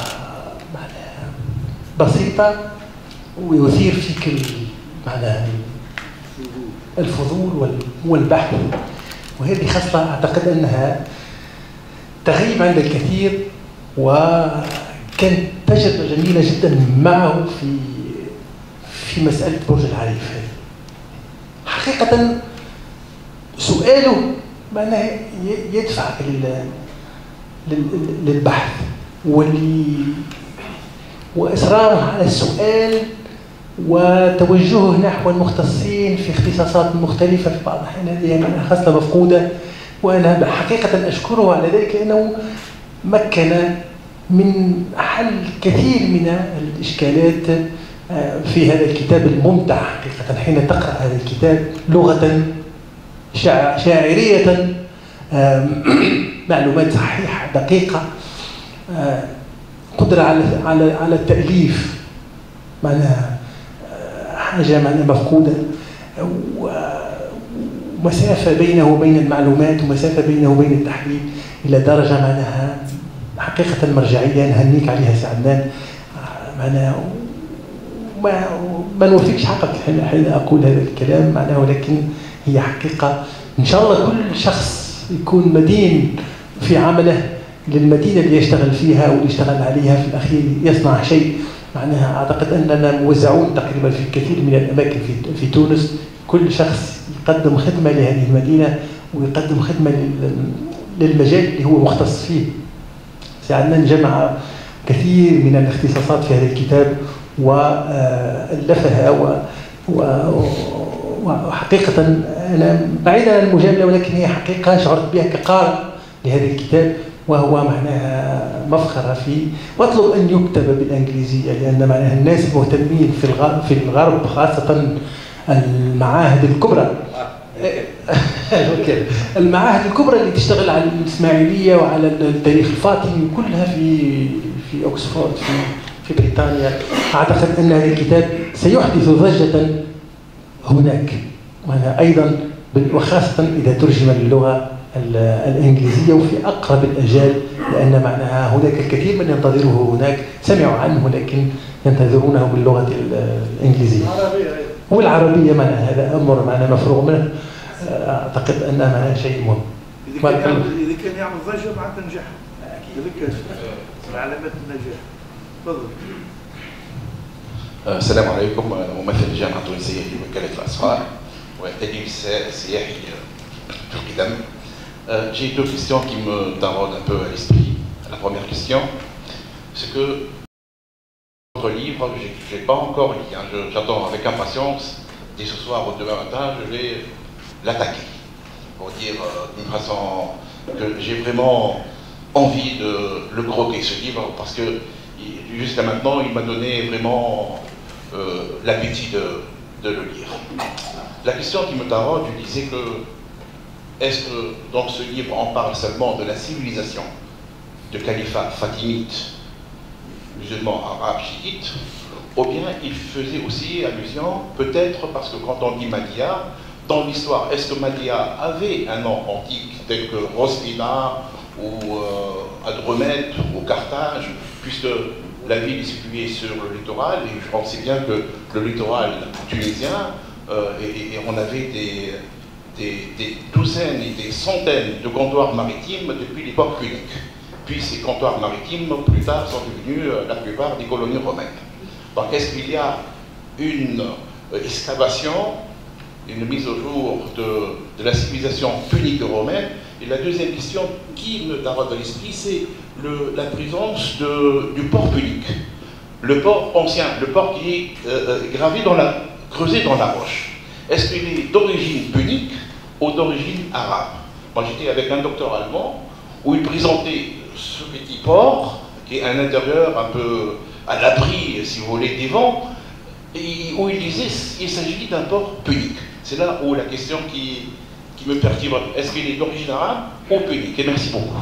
معناها بسيطة ويثير فيك معناها الفضول والبحث، وهذه خصلة أعتقد أنها تغيب عند الكثير، وكانت تجربة جميلة جدا معه في مسألة برج العريف. حقيقة سؤاله معناه يدفعك للبحث وإصراره على السؤال وتوجهه نحو المختصين في اختصاصات مختلفة في بعض الأحيان. هذه معناها خصلة مفقودة، وأنا حقيقة أشكره على ذلك لأنه مكن من حل كثير من الإشكالات في هذا الكتاب الممتع حقيقة. حين تقرأ هذا الكتاب لغة شاعرية، معلومات صحيحة دقيقة، قدرة على التأليف، معناها حاجة معناها مفقودة. مسافة بينه وبين المعلومات ومسافة بينه وبين التحليل إلى درجة معناها حقيقة المرجعية نهنيك عليها سي عدنان. معناها ما نوفيكش حقك حين أقول هذا الكلام معناها، ولكن هي حقيقة إن شاء الله كل شخص يكون مدين في عمله للمدينة اللي يشتغل فيها واللي يشتغل عليها في الأخير يصنع شيء. معناها أعتقد أننا موزعون تقريبا في الكثير من الأماكن في تونس، كل شخص يقدم خدمة لهذه المدينة ويقدم خدمة للمجال اللي هو مختص فيه. سي عدنان جمع كثير من الاختصاصات في هذا الكتاب وألفها وحقيقة أنا بعيدا عن المجاملة، ولكن هي حقيقة شعرت بها كقارئ لهذا الكتاب، وهو معناها مفخرة فيه. واطلب أن يكتب بالإنجليزية لأن معناها الناس المهتمين في الغرب خاصة المعاهد الكبرى المعاهد الكبرى اللي تشتغل على الإسماعيلية وعلى التاريخ الفاطمي كلها في أكسفورد في بريطانيا. أعتقد أن هذا الكتاب سيحدث ضجة هناك أيضا، وخاصة إذا ترجم للغة الإنجليزية وفي أقرب الأجال، لأن معناها هناك الكثير من ينتظره هناك، سمعوا عنه لكن ينتظرونه باللغة الإنجليزية والعربية. معناها هذا أمر معناها مفروغ منه. أعتقد أن معناها شيء مهم. إذا كان يعمل ضجة معناتها نجح، هذيك من علامات النجاح. تفضل. السلام عليكم. أنا ممثل الجامعة التونسية في وكالة الأسفار وتدريب سياحي في القدم. J'ai deux questions qui me taraudent un peu à l'esprit. La première question, c'est que votre livre, je n'ai pas encore lu, hein, j'attends avec impatience. Dès ce soir ou demain matin, je vais l'attaquer pour dire d'une façon que j'ai vraiment envie de le croquer ce livre, parce que jusqu'à maintenant, il m'a donné vraiment l'appétit de le lire. La question qui me taraude, je disais que est-ce que dans ce livre on parle seulement de la civilisation de califat fatimite, musulman, arabe, chiite, ou bien il faisait aussi allusion, peut-être parce que quand on dit Mahdia, dans l'histoire, est-ce que Mahdia avait un nom antique tel que Rostina ou Hadramète ou Carthage, puisque la ville est située sur le littoral, et je pensais bien que le littoral tunisien, et on avait des douzaines et des centaines de comptoirs maritimes depuis l'époque punique. Puis ces comptoirs maritimes, plus tard, sont devenus la plupart des colonies romaines. Donc est-ce qu'il y a une excavation, une mise au jour de la civilisation punique romaine? Et la deuxième question qui me taraude à l'esprit, c'est la présence du port punique. Le port ancien, le port qui est creusé dans la roche. Est-ce qu'il est d'origine punique ou d'origine arabe? Moi j'étais avec un docteur allemand où il présentait ce petit port qui est un intérieur un peu à l'abri, si vous voulez, des vents, et où il disait qu'il s'agit d'un port punique. C'est là où la question qui me perturbe. Est-ce qu'il est d'origine arabe ou punique? Et merci beaucoup.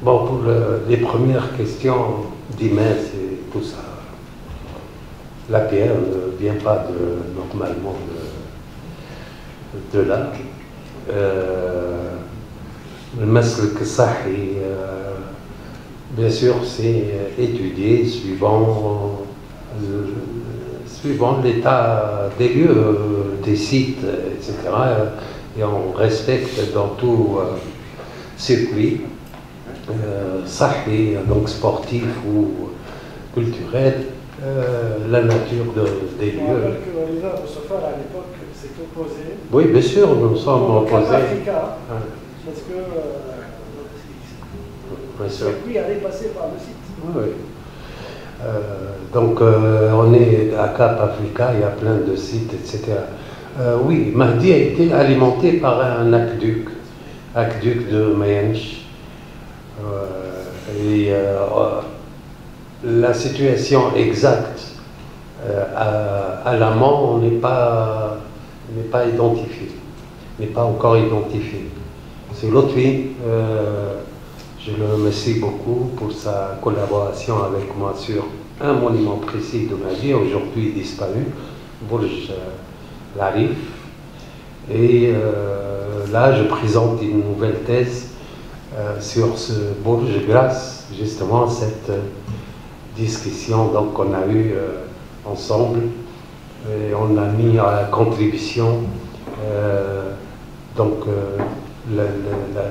Bon, pour les premières questions d'Imens et tout ça, la pierre ne vient pas normalement de là. Le maslak sahi, bien sûr, c'est étudié suivant l'état des lieux, des sites, etc. Et on respecte dans tout circuit. Sahi, donc sportif ou culturel, la nature des lieux. On rappelle que l'Olida Boussafar à l'époque s'est opposé. Oui, bien sûr, nous sommes opposés. Parce que le circuit allait passer par le site. Oui. Donc on est à Cap Africa, il y a plein de sites, etc. Oui, Mahdi a été alimenté par un aqueduc de Mayanch. Et la situation exacte à l'amont n'est pas identifiée, n'est pas encore identifiée. C'est Lotfi Je le remercie beaucoup pour sa collaboration avec moi sur un monument précis de ma vie, aujourd'hui disparu, Bourj Larif. Et là, je présente une nouvelle thèse sur ce Bourj grâce justement à cette discussion qu'on a eue ensemble. Et on a mis à contribution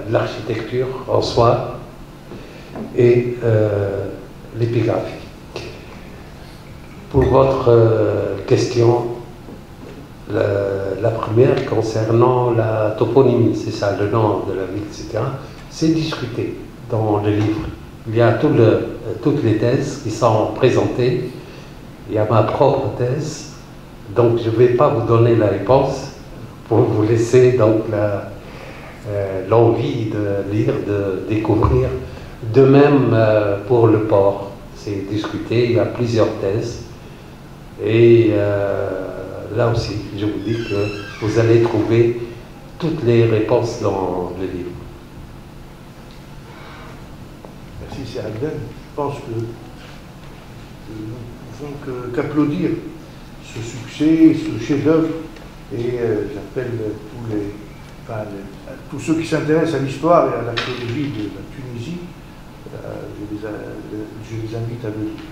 l'architecture en soi et l'épigraphie. Pour votre question, la première concernant la toponymie, c'est ça, le nom de la ville, etc., c'est discuté dans le livre. Il y a toutes les thèses qui sont présentées. Il y a ma propre thèse, donc je ne vais pas vous donner la réponse pour vous laisser donc l'envie de lire, de découvrir. De même pour le port, c'est discuté, il y a plusieurs thèses. Et là aussi, je vous dis que vous allez trouver toutes les réponses dans le livre. Merci, c'est Adnan. Je pense que nous ne pouvons qu'applaudir ce succès, ce chef-d'œuvre, et j'appelle tous ceux qui s'intéressent à l'histoire et à l'archéologie de la Tunisie, je les invite à le lire.